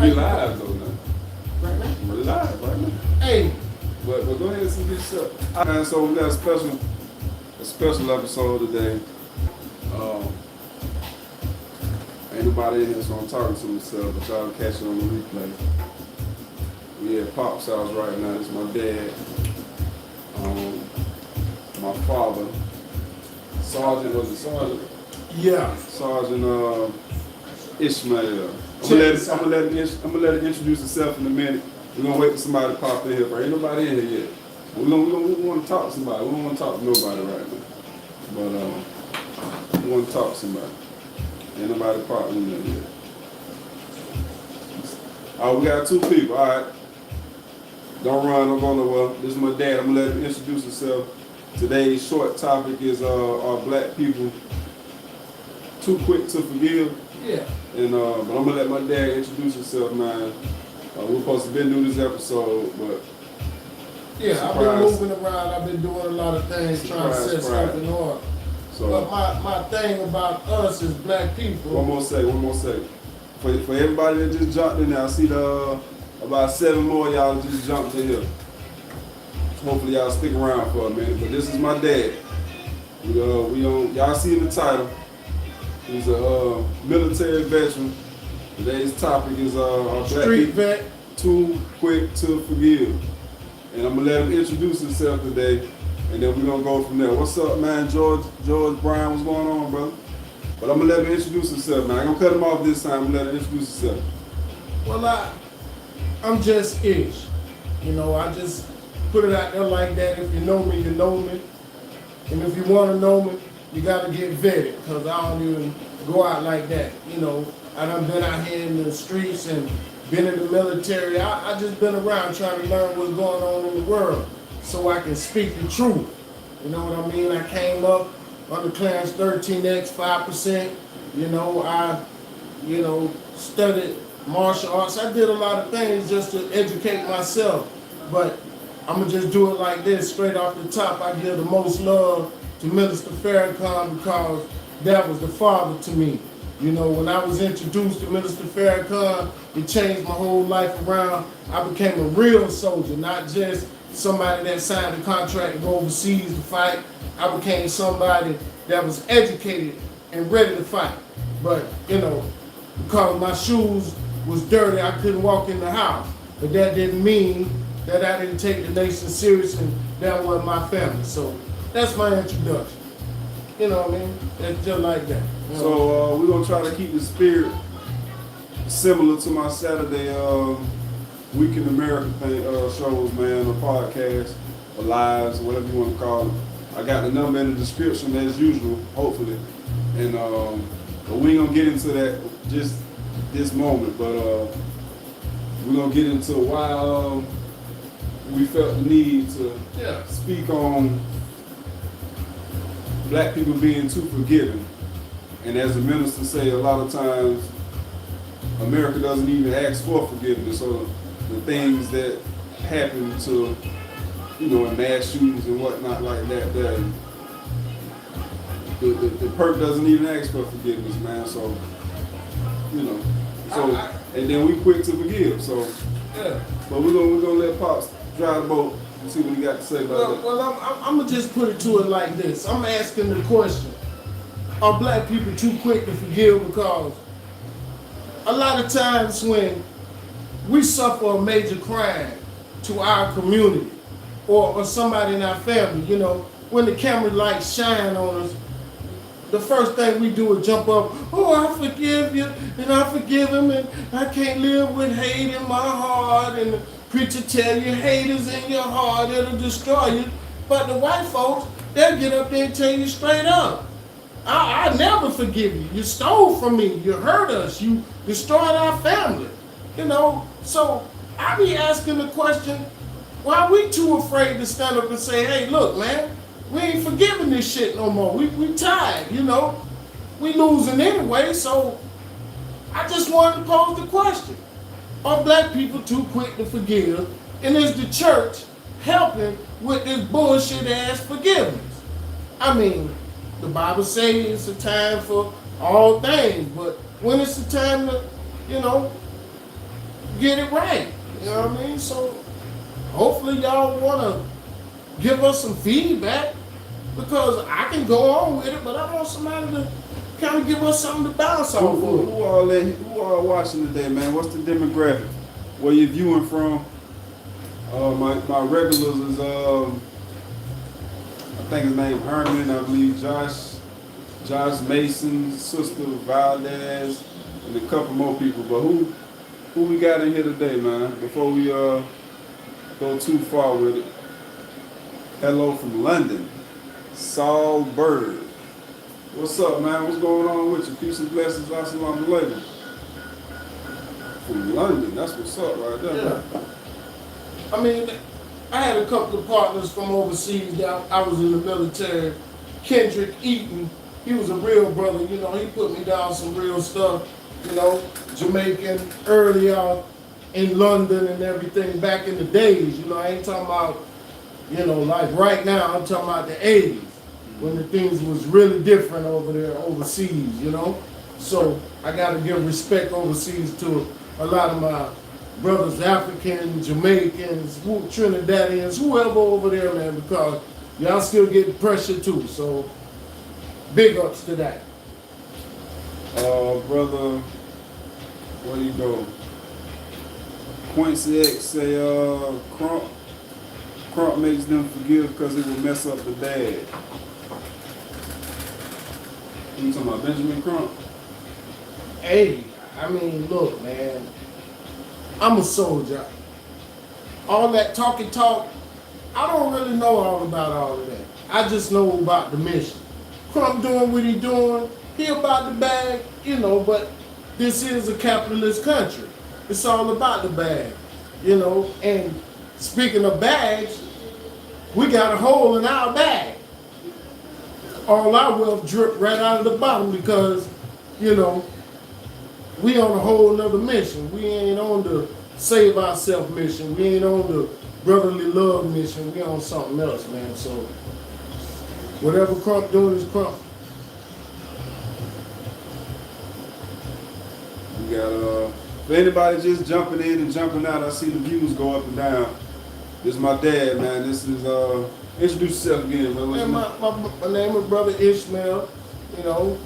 We live though now. Right now? We're live right now. Hey. But go ahead and see this up. And so we got a special episode today. Ain't nobody in here, so I'm talking to myself, but y'all can catch it on the replay. We at Pop's house right now. This is my dad. My father. Sergeant, was it Sergeant? Yeah. Sergeant Ishmael. I'm gonna let him introduce himself in a minute. We're gonna wait for somebody to pop in here, but ain't nobody in here yet. We want to talk to somebody. We don't want to talk to nobody right now. But we want to talk to somebody. Ain't nobody popping in there yet. Oh, we got two people. All right. Don't run. Don't go nowhere. This is my dad. I'm gonna let him introduce himself. Today's short topic is are black people too quick to forgive? Yeah. And but I'm gonna let my dad introduce himself, man. We're supposed to been doing this episode, but yeah, surprise. I've been moving around. I've been doing a lot of things, trying to set stuff in order. So, but my thing about us as black people. One more second. For everybody that just jumped in there, I see about 7 more of y'all that just jumped in here. Hopefully y'all stick around for a minute. But this is my dad. We on y'all see the title. He's a military veteran. Today's topic is black street vet too quick to forgive. And I'm gonna let him introduce himself today, and then we're gonna go from there. What's up, man? George Brown, what's going on, brother? But I'm gonna let him introduce himself, man. I ain't gonna cut him off this time. I'm gonna let him introduce himself. Well, I'm just Ish. You know, I just put it out there like that. If you know me, you know me. And if you want to know me, you got to get vetted, because I don't even go out like that. You know, I done been out here in the streets and been in the military. I just been around trying to learn what's going on in the world so I can speak the truth. You know what I mean? I came up under clearance 13X, 5%. You know, I studied martial arts. I did a lot of things just to educate myself. But I'm going to just do it like this, straight off the top. I give the most love to Minister Farrakhan because that was the father to me. You know, when I was introduced to Minister Farrakhan, it changed my whole life around. I became a real soldier, not just somebody that signed a contract to go overseas to fight. I became somebody that was educated and ready to fight. But, you know, because my shoes was dirty, I couldn't walk in the house. But that didn't mean that I didn't take the nation serious, and that wasn't my family. So that's my introduction. You know what I mean? It's just like that. So we're gonna try to keep the spirit similar to my Saturday Week in America shows, man, or podcasts, or lives, whatever you want to call them. I got the number in the description as usual, hopefully. And but we ain't gonna get into that just this moment, but we're gonna get into why we felt the need to speak on black people being too forgiving. And as the minister say, a lot of times America doesn't even ask for forgiveness. So the things that happen to, you know, in mass shootings and whatnot like that, the perp doesn't even ask for forgiveness, man. So, you know, and then we quick to forgive. So, yeah. But we're gonna let Pops drive the boat and see what he got to say about that. Well, I'm gonna just put it to it like this. I'm asking the question: are black people too quick to forgive? Because a lot of times when we suffer a major crime to our community or somebody in our family, you know, when the camera lights shine on us, the first thing we do is jump up, oh, I forgive you, and I forgive him, and I can't live with hate in my heart, and the preacher tell you hate is in your heart, it'll destroy you. But the white folks, they'll get up there and tell you straight up, I never forgive you. You stole from me, you hurt us, you destroyed our family. You know, so I be asking the question, why are we too afraid to stand up and say, hey, look, man, we ain't forgiving this shit no more. We tired, you know. We losing anyway, so I just wanted to pose the question. Are black people too quick to forgive? And is the church helping with this bullshit ass forgiveness? I mean, the Bible says it's a time for all things, but when it's the time to, you know, get it right. You know what I mean? So hopefully y'all want to give us some feedback, because I can go on with it, but I want somebody to kind of give us something to bounce off of. Who all watching today, man? What's the demographic? Where you viewing from? My regulars is I think his name Herman, I believe Josh Mason, Sister Valdez, and a couple more people. But who we got in here today, man? Before we go too far with it. Hello from London, Saul Bird. What's up, man? What's going on with you? Peace and blessings. Assalamu alaikum. From London, that's what's up right there. Yeah. I mean, I had a couple of partners from overseas that I was in the military. Kendrick Eaton, he was a real brother. You know, he put me down some real stuff. You know, Jamaican, early on in London and everything back in the days. You know, I ain't talking about, you know, like right now. I'm talking about the 80s when the things was really different over there overseas, you know. So I got to give respect overseas to a lot of my brothers, Africans, Jamaicans, Trinidadians, whoever over there, man, because y'all still getting pressure too. So big ups to that. Brother, where you go? Quincy X say Crump makes them forgive because it will mess up the bag. You talking about Benjamin Crump? Hey, I mean, look, man, I'm a soldier. All that talking talk, I don't really know all about all of that. I just know about the mission. Crump doing what he doing, he about the bag, you know, but this is a capitalist country. It's all about the bag, you know, and speaking of bags, we got a hole in our bag. All our wealth drip right out of the bottom because, you know, we on a whole nother mission. We ain't on the save ourselves mission. We ain't on the brotherly love mission. We on something else, man. So whatever Crump doing is Crump. We got for anybody just jumping in and jumping out, I see the views go up and down. This is my dad, man. This is introduce yourself again, man. Man, my name is Brother Ishmael. You know,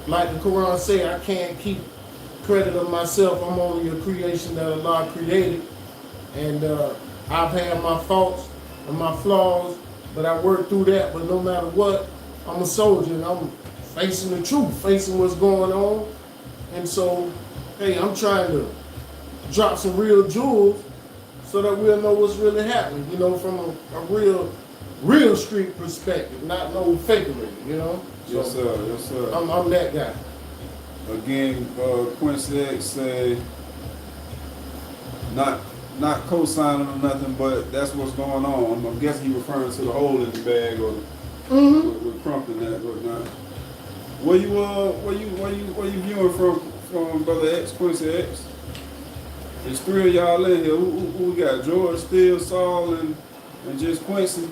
like the Quran say, I can't keep credit of myself. I'm only a creation that Allah created. And I've had my faults and my flaws, but I worked through that. But no matter what, I'm a soldier and I'm facing the truth, facing what's going on. And so, hey, I'm trying to drop some real jewels so that we'll know what's really happening, you know, from a real street perspective, not no fakery, you know? So, yes, sir. Yes, sir. I'm that guy. Again, Quincy X say, not co-signing or nothing, but that's what's going on. I'm guessing he referring to the hole in the bag or with Crump and that whatnot. Where you viewing from Brother X, Quincy X? There's three of y'all in here. Who we got? George, Steele, Saul, and just Quincy.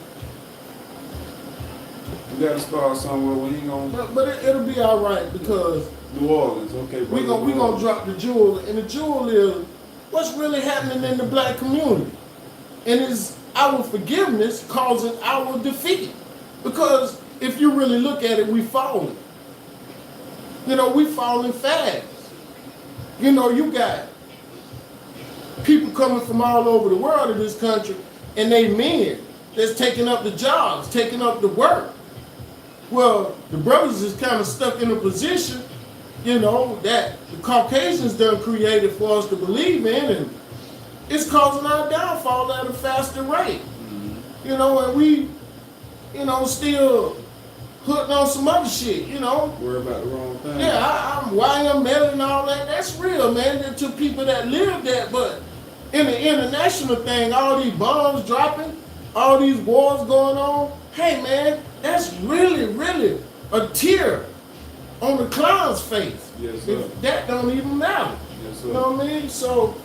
We got to start somewhere. We ain't gonna. But it'll be all right because New Orleans, okay. We gonna drop the jewel, and the jewel is what's really happening in the black community, and is our forgiveness causing our defeat? Because if you really look at it, we falling. You know, we falling fast. You know, you got people coming from all over the world in this country, and they men that's taking up the jobs, taking up the work. Well, the brothers is kind of stuck in a position, you know, that the Caucasians done created for us to believe in, and it's causing our downfall at a faster rate. You know, and we, you know, still hooked on some other shit, you know. Worry about the wrong thing. Yeah, I'm YML and all that. That's real, man. To people that live that, but in the international thing, all these bombs dropping, all these wars going on. Hey, man, that's really, really a tear on the clown's face. Yes, sir. If that don't even matter. Yes, sir. You know what I mean? So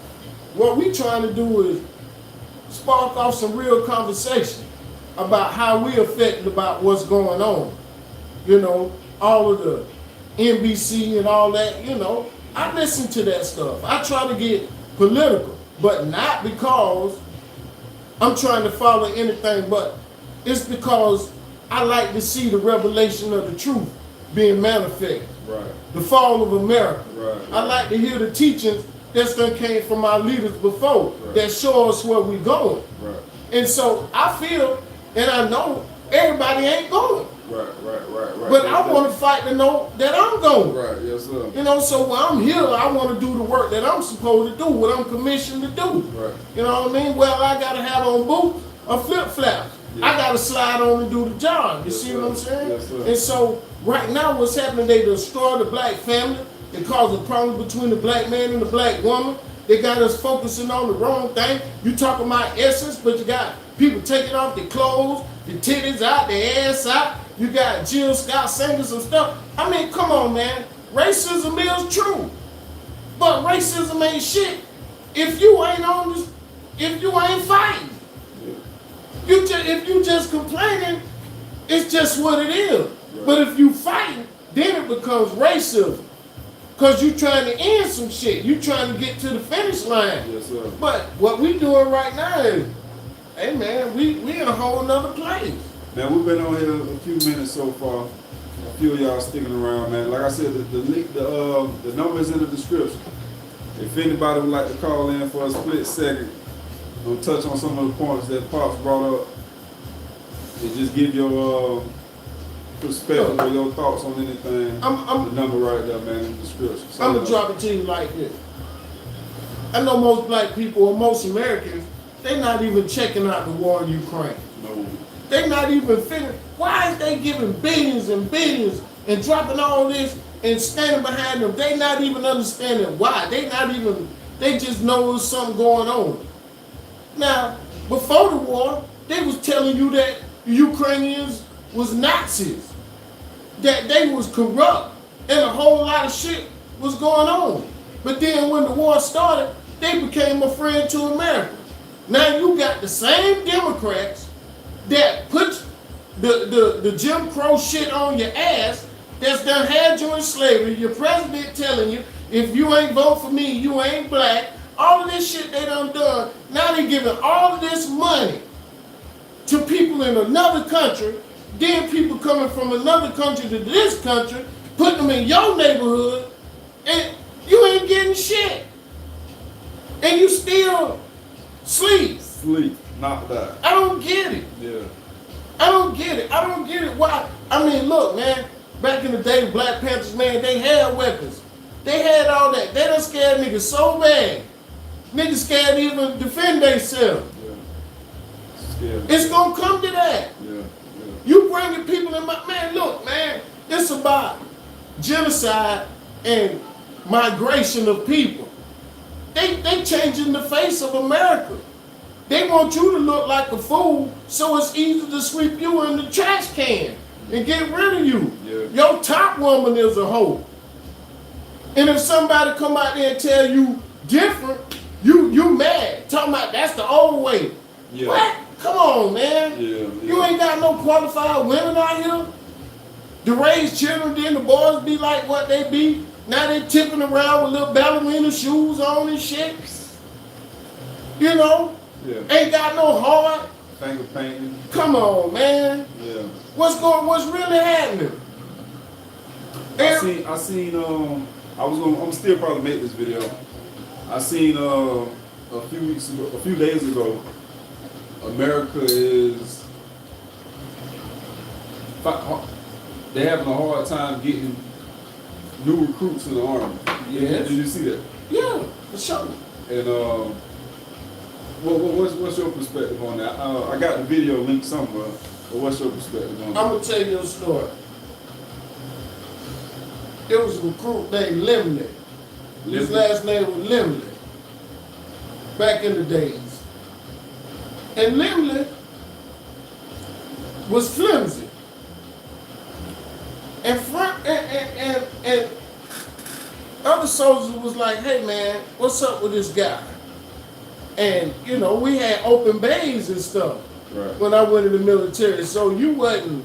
what we trying to do is spark off some real conversation about how we affected about what's going on. You know, all of the NBC and all that, you know, I listen to that stuff. I try to get political, but not because I'm trying to follow anything, but it's because I like to see the revelation of the truth being manifested. Right. The fall of America. Right. I like to hear the teachings that's done came from our leaders before that show us where we're going. Right. And so I feel and I know everybody ain't going. Right. But I want to fight to know that I'm going. Right, yes, sir. You know, so when I'm here, I want to do the work that I'm supposed to do, what I'm commissioned to do. Right. You know what I mean? Well, I got to have on boots or flip-flops. Yeah. I got to slide on and do the job. You Yes, see sir. what I'm saying? Yes, sir. And so right now what's happening, they destroy the black family. They cause a problem between the black man and the black woman. They got us focusing on the wrong thing. You talking about essence, but you got people taking off their clothes, their titties out, their ass out. You got Jill Scott singing some stuff. I mean, come on, man. Racism is true. But racism ain't shit if you ain't on this, if you ain't fighting. If you just complaining, it's just what it is. Right. But if you fighting, then it becomes racism. Because you trying to end some shit. You trying to get to the finish line. Yes, sir. But what we doing right now is, hey man, we in a whole nother place. Man, we've been on here a few minutes so far. A few of y'all sticking around, man. Like I said, the number is in the description. If anybody would like to call in for a split second, we'll touch on some of the points that Pops brought up, and just give your perspective or your thoughts on anything. The number right there, man, in the description. I'm gonna drop it to you like this. I know most black people or most Americans, they not even checking out the war in Ukraine. No. They not even figuring, why is they giving billions and billions and dropping all this and standing behind them? They not even understanding why. They just know there's something going on. Now, before the war, they was telling you that the Ukrainians was Nazis, that they was corrupt, and a whole lot of shit was going on. But then when the war started, they became a friend to America. Now you got the same Democrats that put the Jim Crow shit on your ass, that's done had you in slavery, your president telling you, if you ain't vote for me, you ain't black. All of this shit they done. Now they giving all of this money to people in another country, then people coming from another country to this country, putting them in your neighborhood, and you ain't getting shit. And you still sleep. Knocked out. I don't get it. Yeah. I don't get it. Why? I mean, look, man, back in the day, the Black Panthers, man, they had weapons. They had all that. They done scared niggas so bad. Niggas scared to even defend themselves. Yeah. Scary. It's gonna come to that. Yeah. You bringing people in my, man, look, man, it's about genocide and migration of people. They changing the face of America. They want you to look like a fool, so it's easy to sweep you in the trash can and get rid of you. Yeah. Your top woman is a hoe. And if somebody come out there and tell you different, you mad. Talking about that's the old way. Yeah. What? Come on, man. Yeah. You ain't got no qualified women out here to raise children, then the boys be like what they be. Now they tipping around with little ballerina shoes on and shit. You know? Yeah. Ain't got no heart. Finger painting. Come on, man. Yeah. What's really happening? I'm still probably make this video. I seen a few days ago, America is they're having a hard time getting new recruits in the army. Yes. Did you see that? Yeah, for sure. And what's your perspective on that? I got the video linked somewhere, but what's your perspective on that? I'm gonna tell you a story. There was a recruit named Limley. His last name was Limley. Back in the days. And Limley was flimsy. And other soldiers was like, hey man, what's up with this guy? And you know, we had open bays and stuff Right. when I went in the military, so you wasn't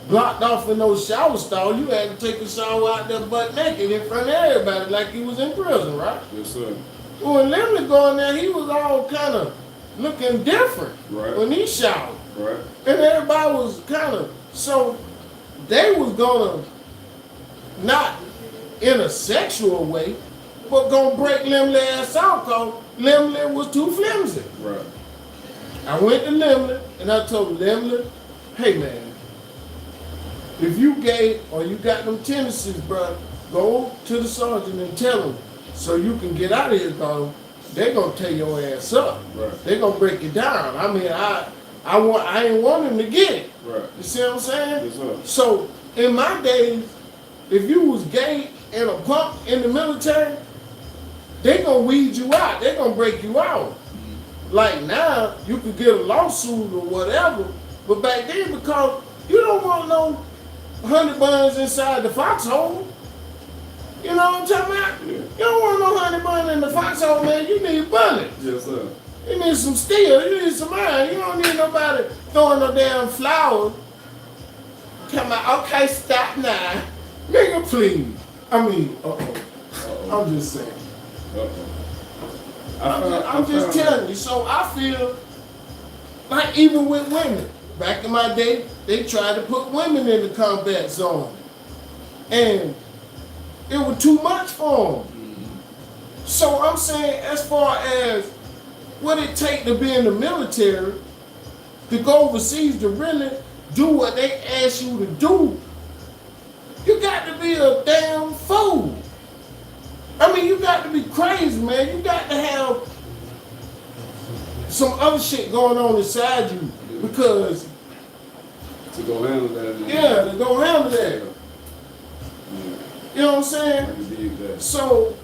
blocked off in those shower stalls. You had to take a shower out there butt naked in front of everybody like you was in prison, right? Yes, sir. Well, when Lemley going there, he was all kind of looking different Right. when he showered. Right. And everybody was kind of, so they was gonna, not in a sexual way, but gonna break Lemley ass out because Lemley was too flimsy. Right. I went to Lemley and I told Lemley, hey man, if you gay or you got them tendencies, bro, go to the sergeant and tell him so you can get out of here because they gonna tear your ass up. Right. They gonna break you down. I mean, I ain't want him to get it. Right. You see what I'm saying? Yes, sir. So in my days, if you was gay and a punk in the military, they gonna weed you out. They gonna break you out. Like now, you could get a lawsuit or whatever, but back then, because you don't want no 100 buns inside the foxhole. You know what I'm talking about? Yeah. You don't want no 100 buns in the foxhole, man. You need bullets. Yes, sir. You need some steel. You need some iron. You don't need nobody throwing no damn flowers. Come on, okay, stop now. Nigga, please. I mean, I'm just saying. I'm just telling you. So I feel like even with women, back in my day, they tried to put women in the combat zone. And it was too much for them. So I'm saying as far as what it take to be in the military, to go overseas to really do what they ask you to do, you got to be a damn fool. I mean, you got to be crazy, man. You got to have some other shit going on inside you because To go handle that. yeah, to go handle that. You know what I'm saying? I can dig that. So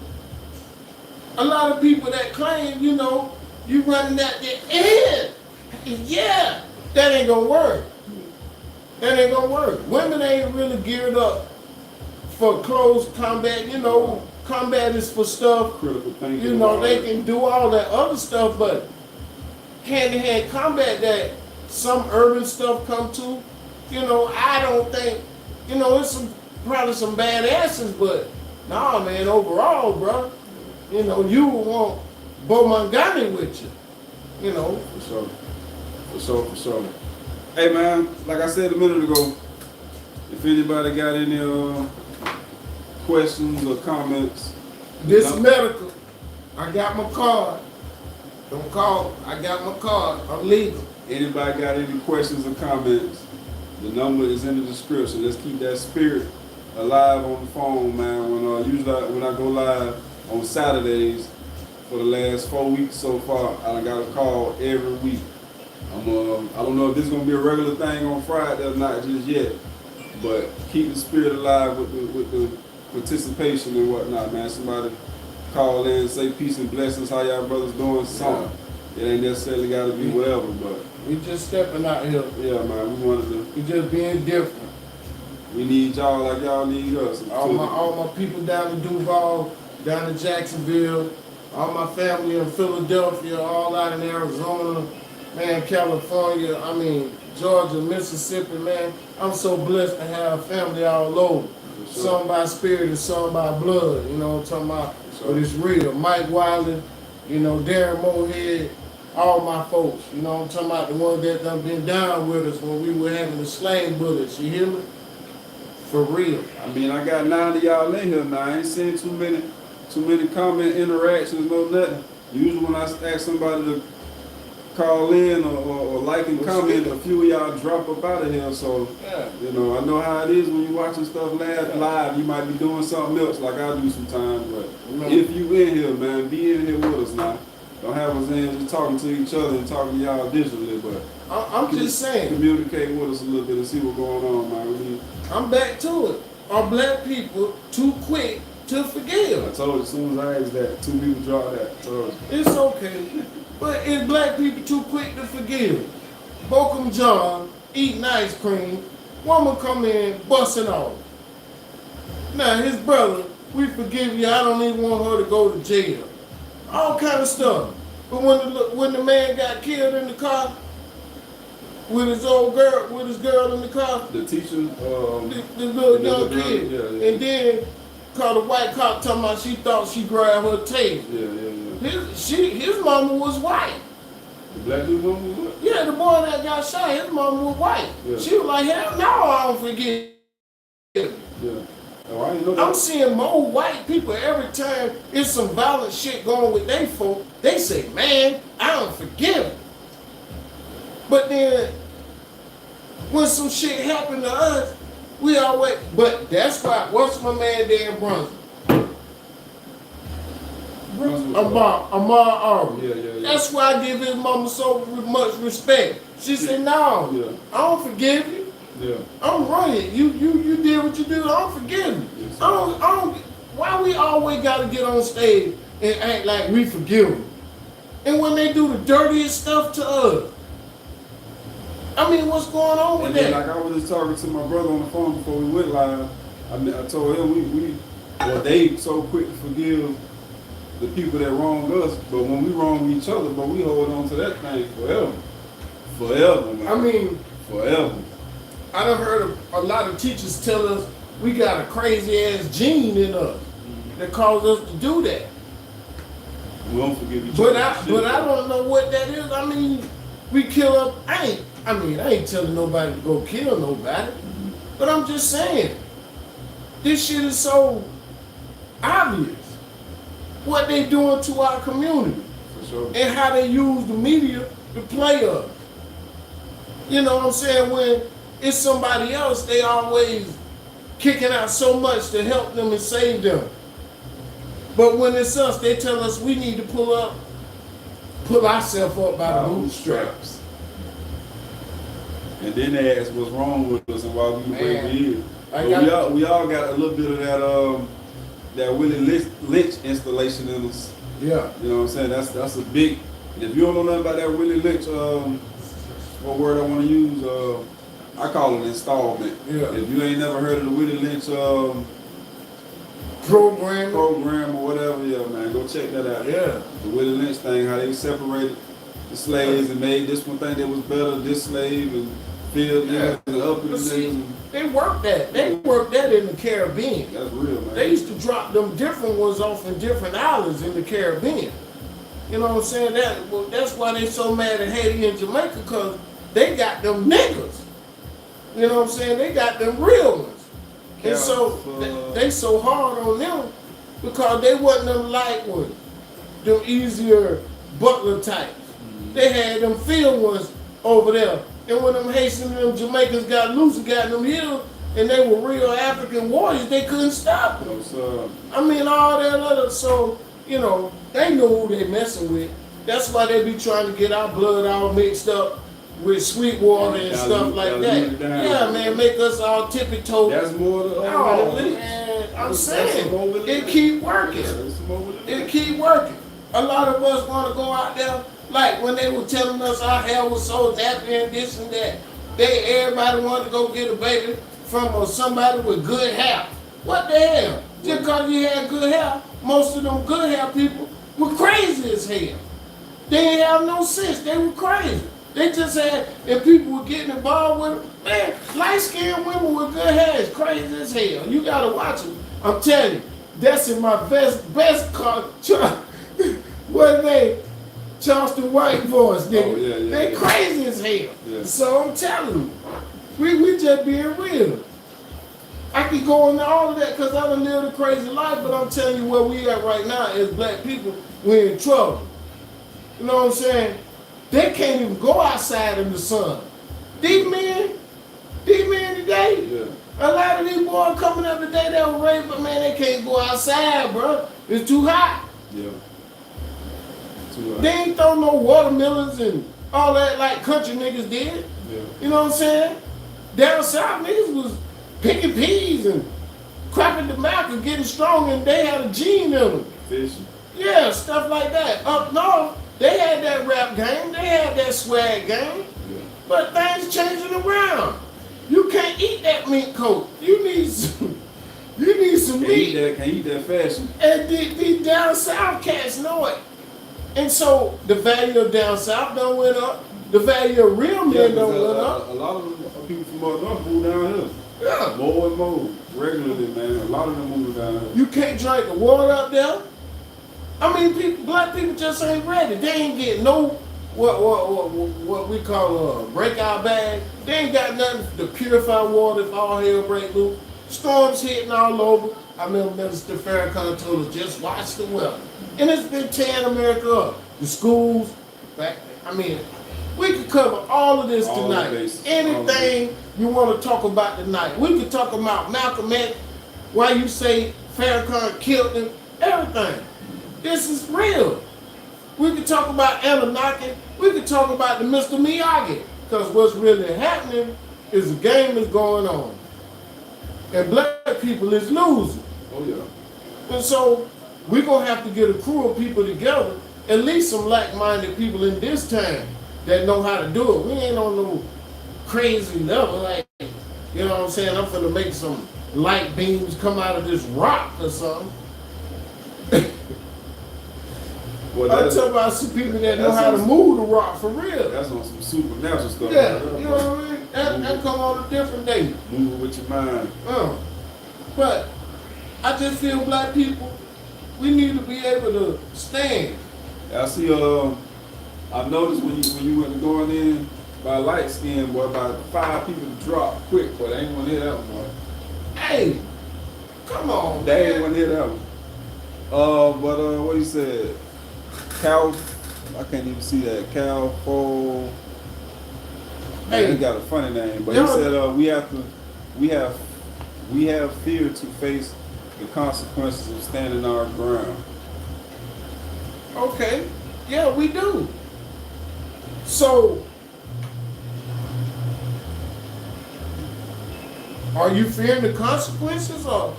a lot of people that claim, you know, you running at the end, yeah, that ain't gonna work. That ain't gonna work. Women ain't really geared up for close combat. You know, combat is for stuff. Critical thinking. You know, they can do all that other stuff, but hand-to-hand combat that some urban stuff come to, you know, I don't think, you know, it's probably some badasses, but nah, man, overall, bro, you know, you would want Bo Montgomery with you, you know. For sure. Hey, man, like I said a minute ago, if anybody got any questions or comments, This medical, I got my card. Don't call, I got my card. I'm legal. anybody got any questions or comments, the number is in the description. Let's keep that spirit alive on the phone, man. Usually when I go live on Saturdays for the last 4 weeks so far, I done got a call every week. I don't know if this is gonna be a regular thing on Friday or not just yet, but keep the spirit alive with the participation and whatnot, man. Somebody call in and say peace and blessings, how y'all brothers doing, something. It ain't necessarily gotta be whatever, but We just stepping out here. yeah, man, we wanted to. We just being different. We need y'all like y'all need us. All my people down in Duval, down in Jacksonville, all my family in Philadelphia, all out in Arizona, man, California, I mean, Georgia, Mississippi, man. I'm so blessed to have family all over. Sure. Some by spirit and some by blood, you know what I'm talking about? Sure. But it's real. Mike Wiley, you know, Darren Moorhead, all my folks, you know what I'm talking about? The ones that done been down with us when we were having the slang bullets, you hear me? For real. I mean, I got 9 of y'all in here now. I ain't seen too many comment interactions, no nothing. Usually when I ask somebody to call in or like and comment, a few of y'all drop up out of here. So, Yeah. you know, I know how it is when you watching stuff live. You might be doing something else like I do sometimes. But if you in here, man, be in here with us now. Don't have us in just talking to each other and talking to y'all digitally, but I'm just saying. communicate with us a little bit and see what's going on, man. I'm back to it. Are black people too quick to I forgive? told you as soon as I asked that, 2 people dropped that. I told you. It's okay. But is black people too quick to forgive? Bokum John eating ice cream, woman come in busting off. Now his brother, we forgive you, I don't even want her to go to jail. All kind of stuff. But when the man got killed in the car, with his girl in the car. The teacher, The little young kid. yeah. And then called a white cop talking about she thought she grabbed her taser. Yeah. His mama was white. The black dude mama was what? Yeah, the boy that got shot, his mama was white. Yeah. She was like, hell no, I don't forget. Yeah. Oh, I didn't know that. I'm seeing more white people every time it's some violent shit going with they folk. They say, man, I don't forgive him. But then when some shit happened to us, we always, but that's why, what's my man there in Brunswick? Amar Aubrey. Yeah. That's why I give his mama so much respect. She said, no, I don't forgive you. Yeah. I'm running. You did what you did. I don't forgive you. Yes, I don't. Why we always gotta get on stage and act like we forgive them? And when they do the dirtiest stuff to us, I mean, what's going on with And that? then, like I was just talking to my brother on the phone before we went live. I told him they so quick to forgive the people that wronged us, but when we wrong each other, but we hold on to that thing forever, man. I mean, forever. I done heard a lot of teachers tell us we got a crazy ass gene in us that causes us to do that. We don't forgive each other. But I don't know what that is. I mean, we kill up. I ain't telling nobody to go kill nobody. But I'm just saying, this shit is so obvious. What they doing to our community. For sure. And how they use the media to play us. You know what I'm saying? When it's somebody else, they always kicking out so much to help them and save them. But when it's us, they tell us we need to pull ourselves up by the bootstraps. And then they ask what's wrong with us and why we break the Man, we all got a little bit of that Willie Lynch installation in us. Yeah. You know what I'm saying? That's a big. If you don't know nothing about that Willie Lynch, what word I want to use? I call it installment. Yeah. If you ain't never heard of the Willie Lynch program or whatever, yeah, man, go check that out. Yeah. The Willie Lynch thing, how they separated the slaves and made this one think that was better than this slave and filled Yeah. and up and See, they worked that. They worked that in the Caribbean. That's real, man. They used to drop them different ones off in different islands in the Caribbean. You know what I'm saying? That's why they so mad at Haiti and Jamaica, because they got them niggas. You know what I'm saying? They got them real ones. And so they so hard on them because they wasn't them light ones, them easier butler types. They had them field ones over there. And when them Haitians and them Jamaicans got loose and got them healed, and they were real African warriors, they couldn't stop them. I mean, all that other, so, you know, they know who they messing with. That's why they be trying to get our blood all mixed up with sweet water and stuff like that. Yeah, man, make us all tippy-toe. That's more the Oh, man, I'm saying, it keep working. It keep working. A lot of us want to go out there, like when they were telling us our hair was so nappy and this and that. Everybody wanted to go get a baby from somebody with good hair. What the hell? Just because you had good hair, most of them good hair people were crazy as hell. They didn't have no sense. They were crazy. They just had, and people were getting involved with them. Man, light-skinned women with good hair is crazy as hell. You gotta watch them. I'm telling you, that's in my best car. What they? Charleston White voice, nigga. Oh, yeah, they crazy as hell. Yeah. So I'm telling you, we just being real. I could go into all of that because I done lived a crazy life, but I'm telling you where we at right now as black people, we're in trouble. You know what I'm saying? They can't even go outside in the sun. These men today, Yeah. a lot of these boys coming up today that were raised, but man, they can't go outside, bro. It's too hot. Yeah. They ain't throw no watermelons and all that like country niggas did. Yeah. You know what I'm saying? Down south niggas was picking peas and crapping the mouth and getting strong, and they had a gene in them. Fishing. Yeah, stuff like that. Up north, they had that rap game, they had that swag game, Yeah. but things changing around. You can't eat that mink coat. You need some meat. Can't eat that fashion. And these down south cats know it. And so the value of down south done went up. The value of real men don't went up. A lot of people from up north move down here. Yeah. More and more regularly, man. A lot of them moving down here. You can't drink the water up there. I mean, black people just ain't ready. They ain't getting no what we call a breakout bag. They ain't got nothing to purify water if all hell break loose. Storms hitting all over. I remember Minister Farrakhan told us, just watch the weather. And it's been tearing America up. The schools, I mean, we could cover all of this tonight. Anything you want to talk about tonight. We could talk about Malcolm X, why you say Farrakhan killed him, everything. This is real. We could talk about Anunnaki. We could talk about the Mr. Miyagi. Because what's really happening is the game is going on. And black people is losing. Oh, yeah. And so we're going to have to get a crew of people together, at least some like-minded people in this time that know how to do it. We ain't on no crazy level. Like, you know what I'm saying? I'm finna make some light beams come out of this rock or something. Well, I'm talking about some people that know how to move the rock for real. That's on some supernatural stuff. Yeah, you know what I mean? That come on a different day. Move with your mind. But I just feel black people, we need to be able to stand. I see. I noticed when you went going in by light skin, boy, about 5 people dropped quick, but they ain't want to hear that one, boy. Hey, come on, They ain't want to hear that one. But what he said, Cal, I can't even see that. Cal Fo. Hey, he got a funny name, but he said we have fear to face the consequences of standing our ground. Okay, yeah, we do. So, are you fearing the consequences, or?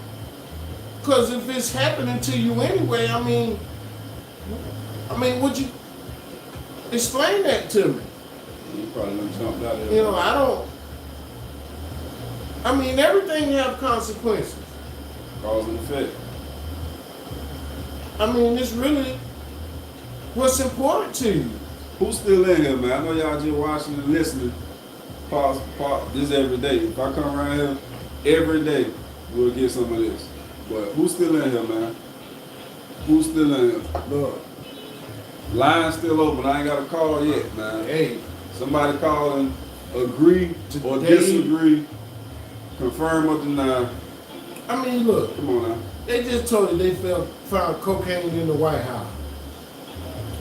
Because if it's happening to you anyway, I mean, would you explain that to me? You probably done jumped out there. You know, I mean, everything have consequences. Cause and effect. I mean, it's really what's important to you. Who's still in here, man? I know y'all just watching and listening. Pause, this every day. If I come around here every day, we'll get some of this. But who's still in here, man? Who's still in here? Look, Line's still open. I ain't got a call yet, man. hey, Somebody call and agree or Today- disagree, confirm or deny. I mean, look, Come on now. they just told you they found cocaine in the White House.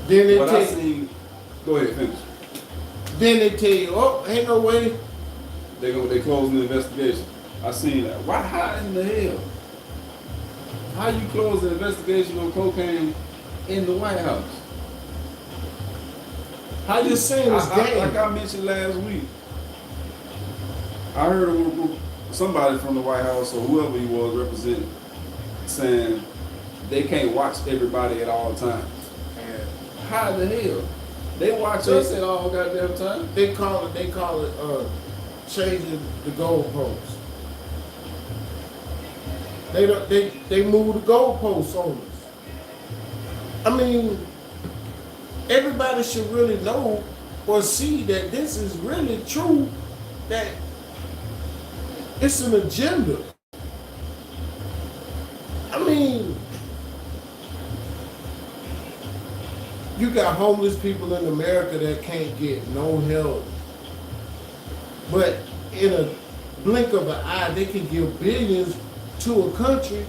Then they What tell I seen, go ahead, finish. Then they tell you, oh, ain't no way. They closing the investigation. I seen that. How in the hell? How you close the investigation on cocaine in the White House? I just saying this game. Like I mentioned last week, I heard somebody from the White House or whoever he was representing saying they can't watch everybody at all times. How the hell? They watch us at all goddamn time. They call it changing the goalposts. They move the goalposts on us. I mean, everybody should really know or see that this is really true, that it's an agenda. I mean, you got homeless people in America that can't get no help. But in a blink of an eye, they can give billions to a country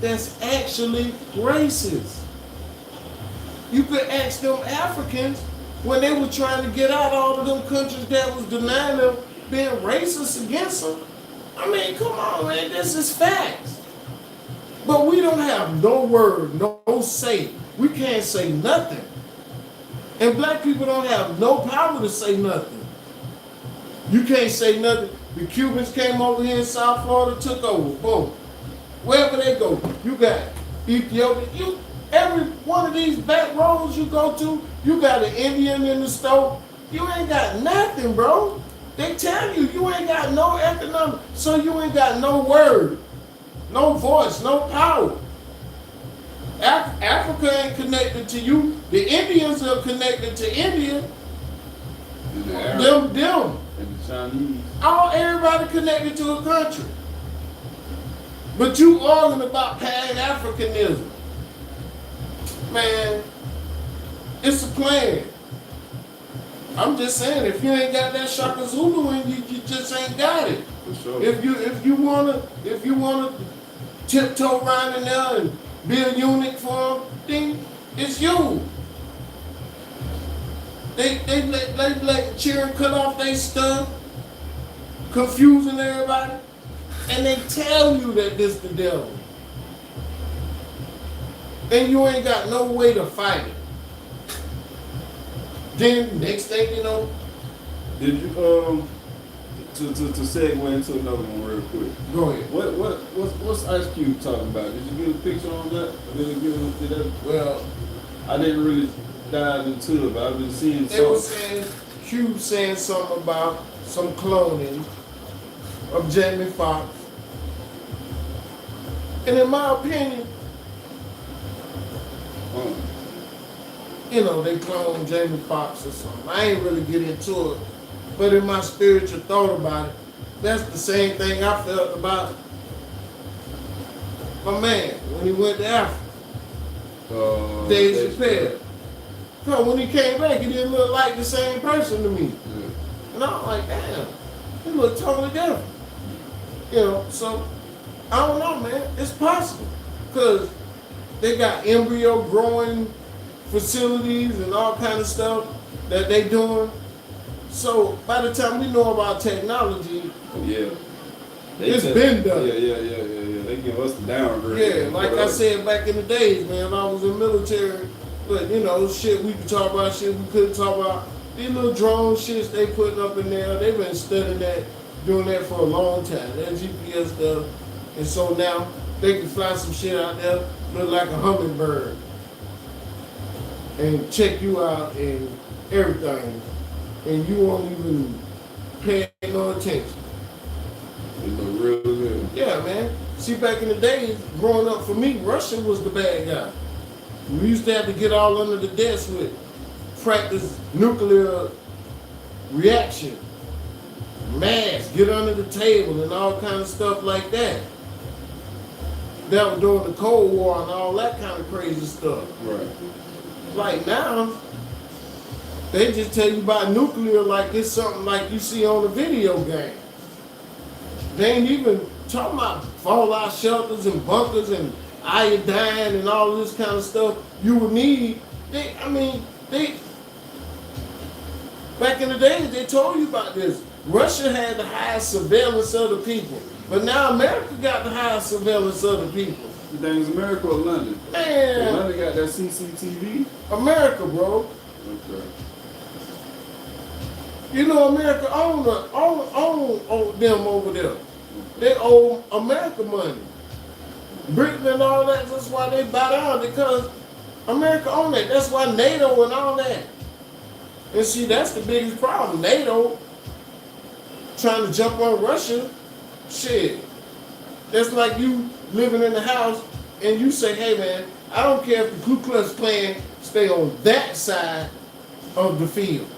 that's actually racist. You could ask them Africans when they were trying to get out all of them countries that was denying them being racist against them. I mean, come on, man, this is facts. But we don't have no word, no say. We can't say nothing. And black people don't have no power to say nothing. You can't say nothing. The Cubans came over here in South Florida, took over, boom. Wherever they go, you got Ethiopia. Every one of these back roads you go to, you got an Indian in the store. You ain't got nothing, bro. They tell you, you ain't got no economic, so you ain't got no word, no voice, no power. Africa ain't connected to you. The Indians are connected to India. And the Arab, them. and the Chinese. Everybody connected to a country. But you arguing about Pan-Africanism. Man, it's a plan. I'm just saying, if you ain't got that Shaka Zulu in you, you just ain't got it. For sure. If you wanna tiptoe around in there and be a eunuch for them, then it's you. They let children cut off their stuff, confusing everybody, and they tell you that this the devil. And you ain't got no way to fight it. Then next thing you know, Did you to segue into another one real quick? go ahead. What's Ice Cube talking about? Did you get a picture on that? Or did that? Well, I didn't really dive into it, but I've been seeing they were some. saying Cube saying something about some cloning of Jamie Foxx. And in my opinion, you know, they cloned Jamie Foxx or something. I ain't really get into it. But in my spiritual thought about it, that's the same thing I felt about my man when he went to Africa. Dave Chappelle. Because when he came back, he didn't look like the same person to me. Yeah. And I'm like, damn, he looked totally different. You know, so I don't know, man. It's possible. Because they got embryo growing facilities and all kind of stuff that they doing. So by the time we know about technology, Yeah. it's been done. Yeah. They give us the downgrade. Yeah, like I said back in the days, man, I was in the military, but you know, shit we could talk about, shit we couldn't talk about. These little drone shits they putting up in there, they've been studying that, doing that for a long time. That GPS stuff. And so now they can fly some shit out there, look like a hummingbird. And check you out and everything. And you won't even pay no attention. It look real good. Yeah, man. See, back in the days, growing up for me, Russia was the bad guy. We used to have to get all under the desk with practice nuclear reaction, mass, get under the table, and all kind of stuff like that. That was during the Cold War and all that kind of crazy stuff. Right. Like now, they just tell you about nuclear like it's something like you see on a video game. They ain't even talking about fallout shelters and bunkers and iodine and all this kind of stuff you would need. Back in the days, they told you about this. Russia had the highest surveillance of the people. But now America got the highest surveillance of the people. You think it's America or London? Man. London got that CCTV? America, bro. Okay. You know, America own them over there. They owe America money. Britain and all that, that's why they bow down, because America own that. That's why NATO and all that. And see, that's the biggest problem. NATO trying to jump on Russia, shit. That's like you living in the house and you say, hey man, I don't care if the Ku Klux Klan stay on that side of the field.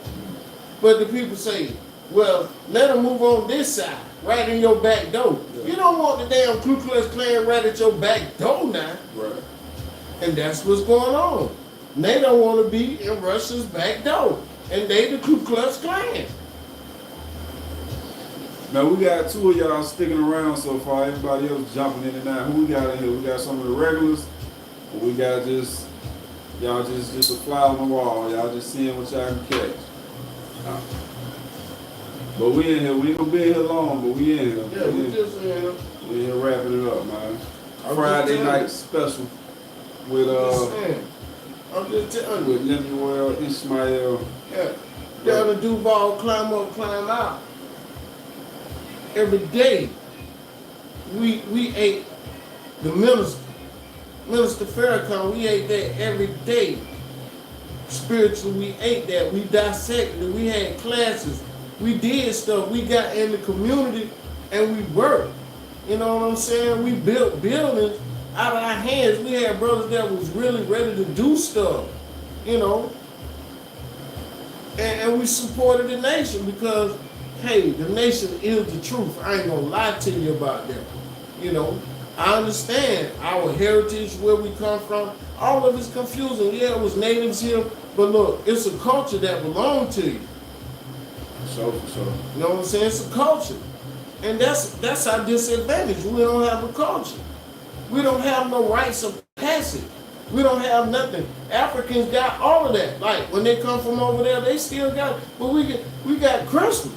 But the people say, well, let them move on this side, right in your back door. Yeah. You don't want the damn Ku Klux Klan right at your back door now. Right. And that's what's going on. They don't want to be in Russia's back door. And they the Ku Klux Klan. Now we got two of y'all sticking around so far. Everybody else jumping in and out. Who we got in here? We got some of the regulars. Or we got just y'all just a fly on the wall. Y'all just seeing what y'all can catch. But we in here. We ain't gonna be in here long, but we in here. Yeah, we just in here. We in here wrapping it up, man. Friday night special with I'm just telling you. with Lemuel Ishmael. Yeah. Down to Duval, climb up, climb out. Every day we ate the Minister Farrakhan, we ate that every day. Spiritually, we ate that. We dissected it. We had classes. We did stuff. We got in the community and we worked. You know what I'm saying? We built buildings out of our hands. We had brothers that was really ready to do stuff. You know. and we supported the nation because, hey, the nation is the truth. I ain't gonna lie to you about that. You know, I understand our heritage, where we come from. All of it's confusing. Yeah, it was natives here, but look, it's a culture that belonged to you. For sure. You know what I'm saying? It's a culture. And that's our disadvantage. We don't have a culture. We don't have no rites of passage. We don't have nothing. Africans got all of that. Like when they come from over there, they still got it. But we got Christmas.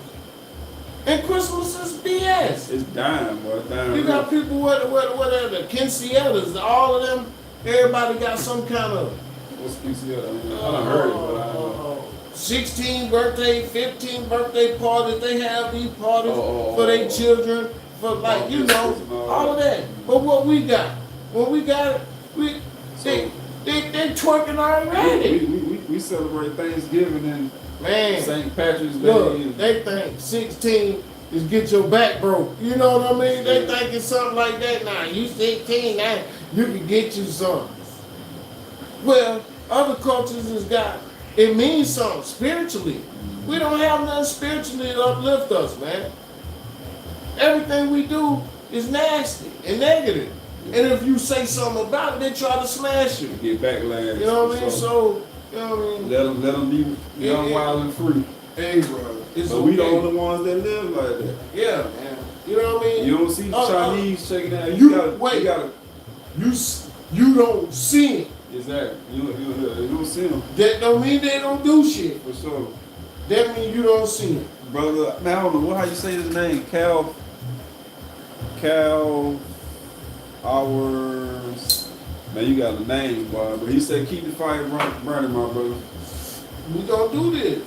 And Christmas is BS. It's dying, boy. Dying. You got people what are the quinceañeras, all of them, everybody got some kind of What's PCL? I done heard it, but I don't know. 16th birthday, 15th birthday parties. They have these parties for their children, for like, you know, all of that. But what we got, when we got it, they twerking already. We celebrate Thanksgiving and Man, St. Patrick's Day. look, they think 16 is get your back broke. You know what I mean? They thinking something like that. Nah, you 16, now you can get you something. Well, other cultures has got, it means something spiritually. We don't have nothing spiritually to uplift us, man. Everything we do is nasty and negative. And if you say something about it, they try to smash you. Get backlash. You know what I mean? So, you know what I mean? Let them be young, wild, and free. Hey, bro. But we the only ones that live like that. Yeah, man. You know what I mean? You don't see Chinese shaking out. You don't see it. Exactly. You don't see them. That don't mean they don't do shit. For sure. That means you don't see it. Brother, man, I don't know how you say his name. Hours. Man, you got a name, boy. But he said keep the fire burning, my brother. We gonna do this.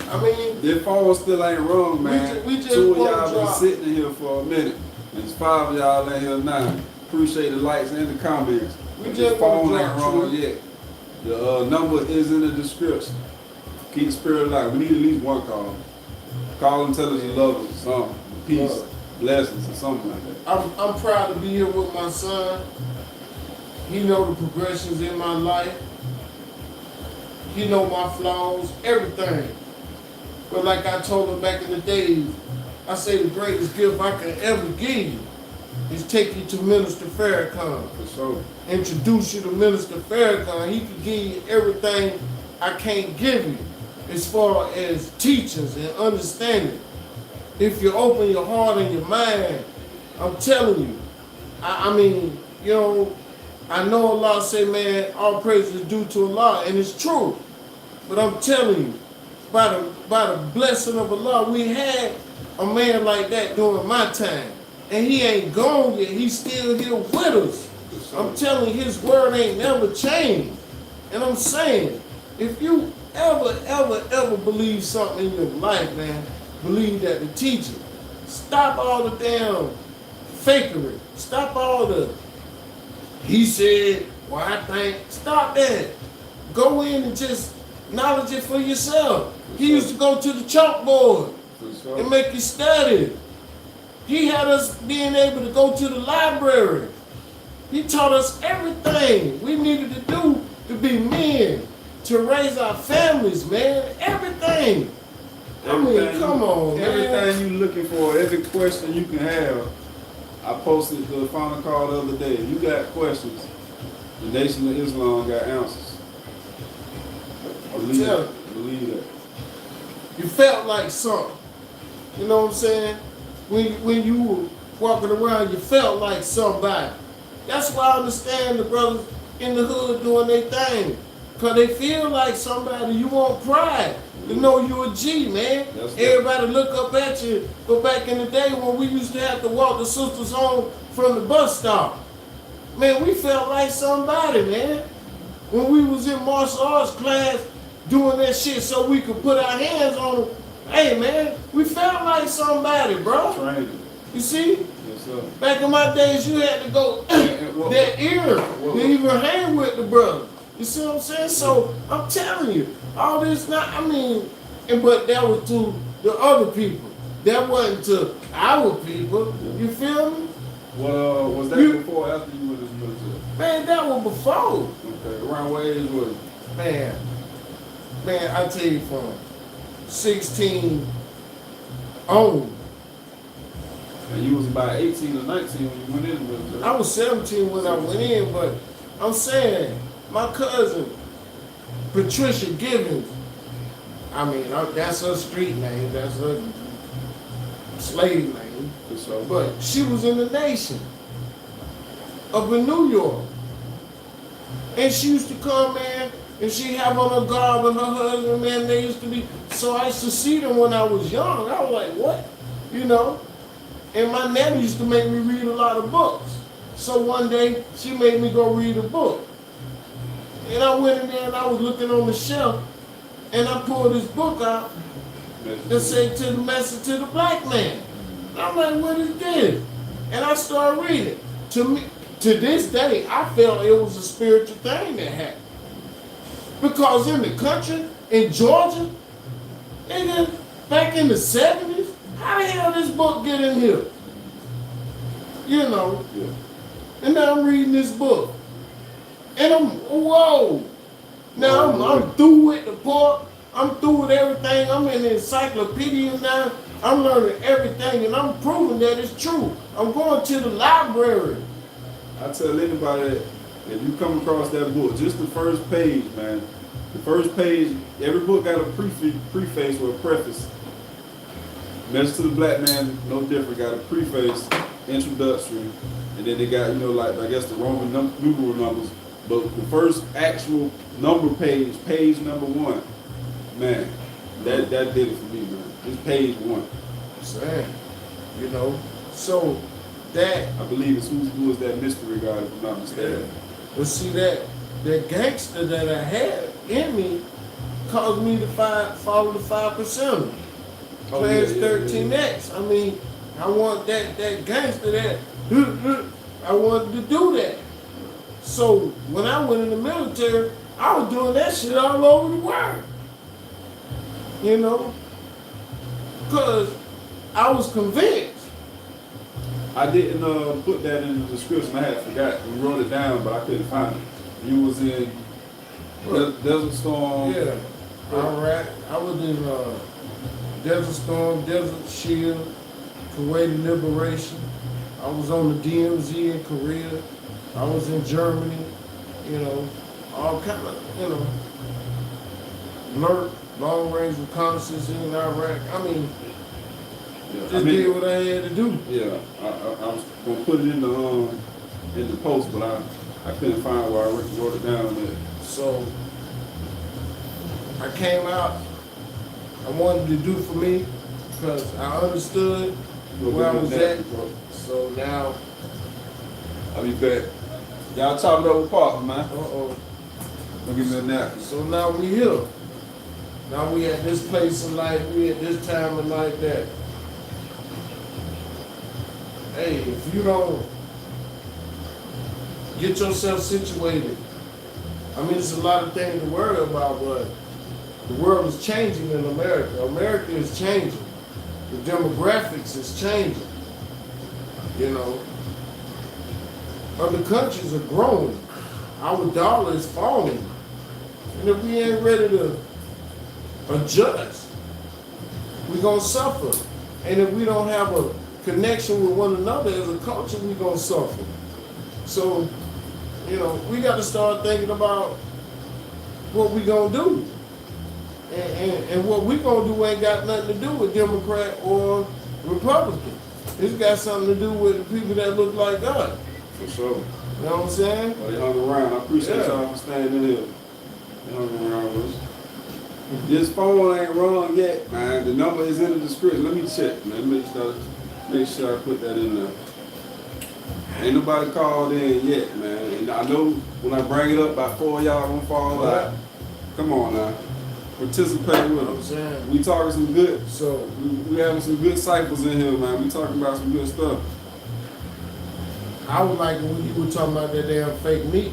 I mean, the phone still ain't wrong, man. We just 2 of wanna y'all drop. been sitting in here for a minute. There's 5 of y'all in here now. Appreciate the likes and the comments. We The just phone wanna ain't drop, wrong yet. The number is in the description. Keep the spirit alive. We need at least one call. Call and tell us you love us or something. Peace, blessings, or something like that. I'm proud to be here with my son. He know the progressions in my life. He know my flaws, everything. But like I told him back in the days, I say the greatest gift I can ever give you is take you to Minister Farrakhan. For sure. Introduce you to Minister Farrakhan. He can give you everything I can't give you as far as teachings and understanding. If you open your heart and your mind, I'm telling you. I mean, you know, I know Allah say, man, all praise is due to Allah, and it's true. But I'm telling you, by the blessing of Allah, we had a man like that during my time. And he ain't gone yet. He's still here with us. I'm telling you, his word ain't never changed. And I'm saying, if you ever believe something in your life, man, believe that the teacher. Stop all the damn fakery. Stop all the, he said, well, I think. Stop that. Go in and just knowledge it for yourself. He used to go to the chalkboard and make you study. He had us being able to go to the library. He taught us everything we needed to do to be men, to raise our families, man. Everything. I mean, come on, man. Everything you looking for, every question you can have. I posted the final call the other day. If you got questions, the Nation of Islam got answers. Believe that. You felt like something. You know what I'm saying? When you were walking around, you felt like somebody. That's why I understand the brothers in the hood doing their thing. Because they feel like somebody. You want pride to know you a G, man. Everybody look up at you. But back in the day when we used to have to walk the sisters home from the bus stop, man, we felt like somebody, man. When we was in martial arts class doing that shit so we could put our hands on them, hey, man, we felt like somebody, bro. Training. You see? Yes, sir. Back in my days, you had to go that ear to even hang with the brother. You see what I'm saying? So I'm telling you, all this not, I mean, but that was to the other people. That wasn't to our people. You feel me? Well, was that before or after you went to the military? Man, that was before. Okay. Around what age was it? Man, man, I tell you from 16 on. And you was about 18 or 19 when you went in the military. I was 17 when I went in, but I'm saying my cousin Patricia Givens. I mean, that's her street name. That's her slave name. So, But she was in the nation up in New York. And she used to come, man, and she have on her garb and her husband, man, they used to be, so I used to see them when I was young. I was like, what? You know? And my nanny used to make me read a lot of books. So one day, she made me go read a book. And I went in there and I was looking on the shelf, and I pulled this book out that said to the message to the black man. And I'm like, what is this? And I started reading. To me, to this day, I felt it was a spiritual thing that happened. Because in the country, in Georgia, nigga, back in the 70s, how the hell this book get in here? You know? yeah. And now I'm reading this book. And I'm, whoa. Now I'm through with the pork. I'm through with everything. I'm in the encyclopedia now. I'm learning everything, and I'm proving that it's true. I'm going to the library. I tell anybody that if you come across that book, just the first page, man. The first page, every book got a preface or a preface. Message to the black man, no different. Got a preface, introductory, and then they got, you know, like I guess the Roman numeral numbers. But the first actual number page, page number 1, man, that did it for me, man. It's page 1. Saying, you know, so that I believe it's who is that mystery God, if I'm not mistaken. but see that gangster that I had in me caused me to follow the 5%. Class 13X. I mean, I want that gangster that I wanted to do that. So when I went in the military, I was doing that shit all over the world. You know? Because I was convinced. I didn't put that in the description. I had forgot. We wrote it down, but I couldn't find it. You was in Desert Storm. Yeah. Iraq. I was in Desert Storm, Desert Shield, Kuwaiti Liberation. I was on the DMZ in Korea. I was in Germany. You know, all kind of, you know, long range reconnaissance in Iraq. I mean, just did what I had to do. Yeah, I was gonna put it in the post, but I couldn't find where I wrote it down there. So I came out. I wanted to do for me because I understood where I was at. So now I'll be back. Y'all chop it over park, man. Don't give me a nap. So now we here. Now we at this place in life. We at this time in life that, hey, if you don't get yourself situated, I mean, it's a lot of things to worry about, but the world is changing in America. America is changing. The demographics is changing. You know, other countries are growing. Our dollar is falling. And if we ain't ready to adjust, we're going to suffer. And if we don't have a connection with one another as a culture, we're going to suffer. So, you know, we got to start thinking about what we're going to do. And what we're going to do ain't got nothing to do with Democrat or Republican. It's got something to do with the people that look like us. For sure. You know what I'm saying? Well, they hung around. I appreciate y'all for standing here. They hung around with us. This phone ain't wrong yet, man. The number is in the description. Let me check, man. Make sure I put that in there. Ain't nobody called in yet, man. And I know when I bring it up, about 4 of y'all gonna fall out. Come on now. Participate with I'm us. saying. We talking some good. So We having some good cyphers in here, man. We talking about some good stuff. I was like when you were talking about that damn fake meat.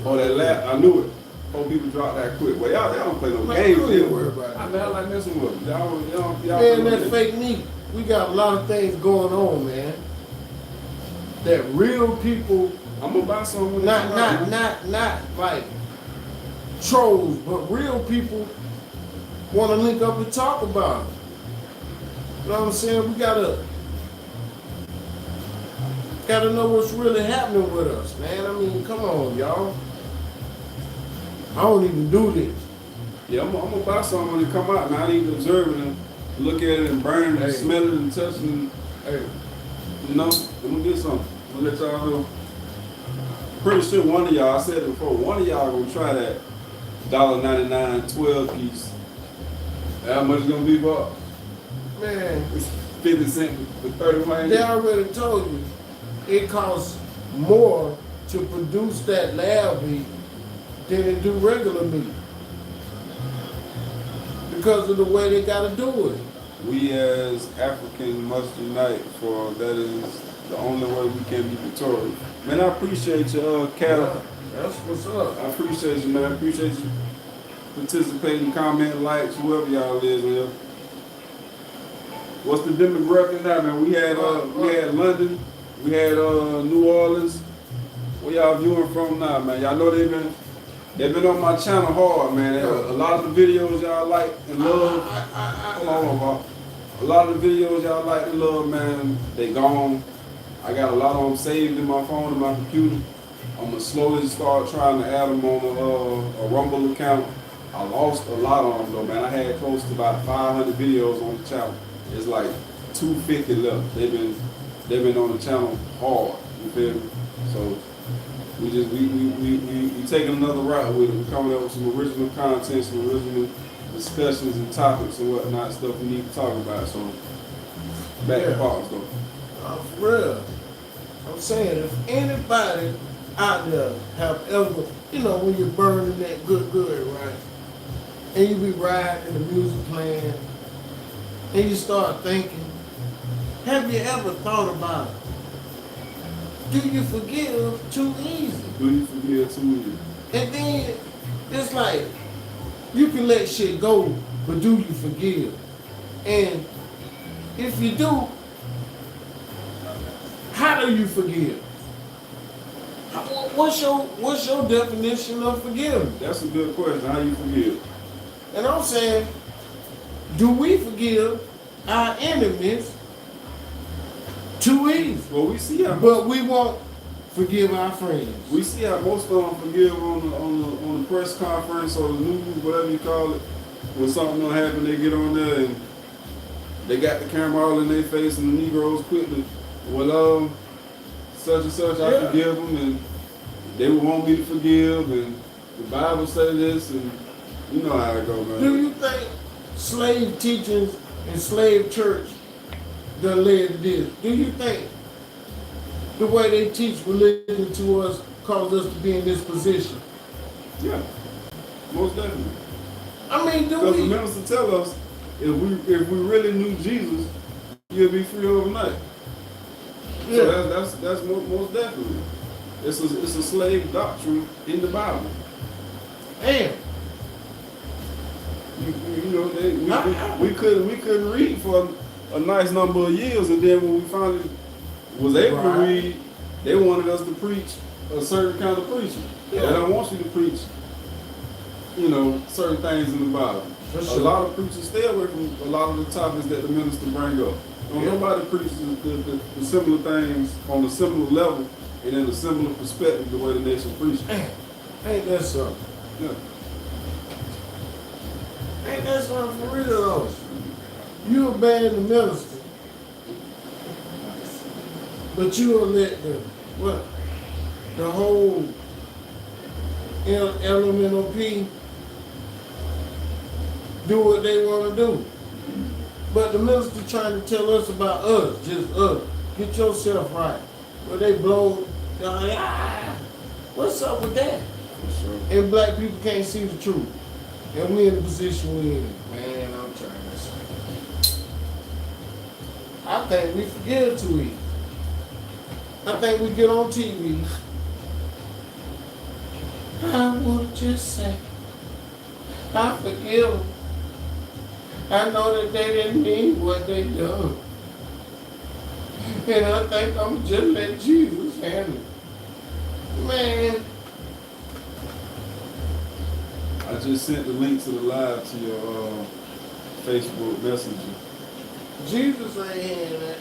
Oh, that lap, I knew it. 4 people dropped that quick. Well, y'all don't play no Man, games. don't even worry about it. I never like messing with them. Y'all Man, that fake meat. We got a lot of things going on, man. That real people, I'm gonna buy some with not like trolls, but real people want to link up and talk about it. You know what I'm saying? We gotta know what's really happening with us, man. I mean, come on, y'all. I don't even do this. Yeah, I'm gonna buy something when it come out, man. I need to observe it and look at it and burn it and smell it and touch it and, you know, I'm gonna get something. I'm gonna let y'all know. Pretty sure one of y'all, I said it before, one of y'all gonna try that $1.99 12 piece. How much it's gonna be, Bob? Man, It's 50 cents for 30 they already told you it costs more to produce that lab meat than it do regular meat. Because of the way they gotta do it. We as Africans must unite, for that is the only way we can be victorious. Man, I appreciate you, Cattle. That's what's up. I appreciate you, man. I appreciate you participating, comment, likes, whoever y'all is, man. What's the demographic now, man? We had London, we had New Orleans. Where y'all viewing from now, man? Y'all know they've been on my channel hard, man. A lot of the videos y'all like and love. Hold on, Bob. A lot of the videos y'all like and love, man, they gone. I got a lot of them saved in my phone and my computer. I'm gonna slowly start trying to add them on a Rumble account. I lost a lot of them though, man. I had close to about 500 videos on the channel. It's like 250 left. They've been on the channel hard. You feel me? So we taking another route with it. We're coming up with some original content, some original discussions and topics and whatnot, stuff we need to talk about. So back to pause though. For real. I'm saying, if anybody out there have ever, you know, when you're burning that good, right? And you be riding and the music playing, and you start thinking, have you ever thought about it? Do you forgive too easy? Do you forgive too easy? And then it's like, you can let shit go, but do you forgive? And if you do, how do you forgive? What's your definition of forgiveness? That's a good question. How you forgive? And I'm saying, do we forgive our enemies too easy? Well, we see how, But we won't forgive our friends. we see how most of them forgive on the press conference or the news, whatever you call it. When something don't happen, they get on there and they got the camera all in their face, and the Negroes quickly, well, such and such, I forgive them, and they would want me to forgive, and the Bible says this, and you know how it go, man. Do you think slave teachings and slave church that led to this? Do you think the way they teach religion to us caused us to be in this position? Yeah, most definitely. I mean, do Because the we? minister tell us, if we really knew Jesus, you'll be free overnight. Yeah. So that's most definitely. It's a slave doctrine in the Bible. Damn. You know, we couldn't read for a nice number of years, and then when we finally was able to read, they wanted us to preach a certain kind of preaching. Yeah. They don't want you to preach, you know, certain things in the Bible. For A sure. lot of preachers stay away from a lot of the topics that the minister bring up. Nobody preaches the similar things on a similar level and in a similar perspective the way the nation preaches. Ain't that something? Yeah. Ain't that something for real though? You obey the minister, but you will let the whole elemental P do what they want to do. But the minister trying to tell us about us, just us. Get yourself right. But they blow, they're like, what's up with that? For sure. And black people can't see the truth. And we in the position we in. Man, I'm trying to say. I think we forgive too easy. I think we get on TV. I want to just say, I forgive them. I know that they didn't mean what they done. And I think I'm just let Jesus handle it. Man. I I just sent the link to the live to your Facebook Messenger. Jesus ain't hearing that.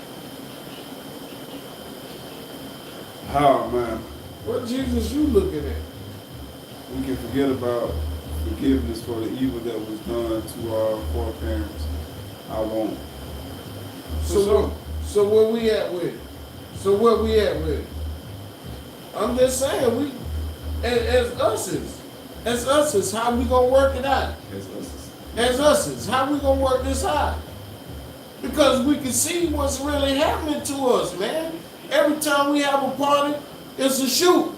How, man? What Jesus you looking at? We can forget about forgiveness for the evil that was done to our foreparents. I won't. So where we at with it? So where we at with it? I'm just saying, we, as us, how we gonna work it out? As us, how we gonna work this out? Because we can see what's really happening to us, man. Every time we have a party, it's a shoot.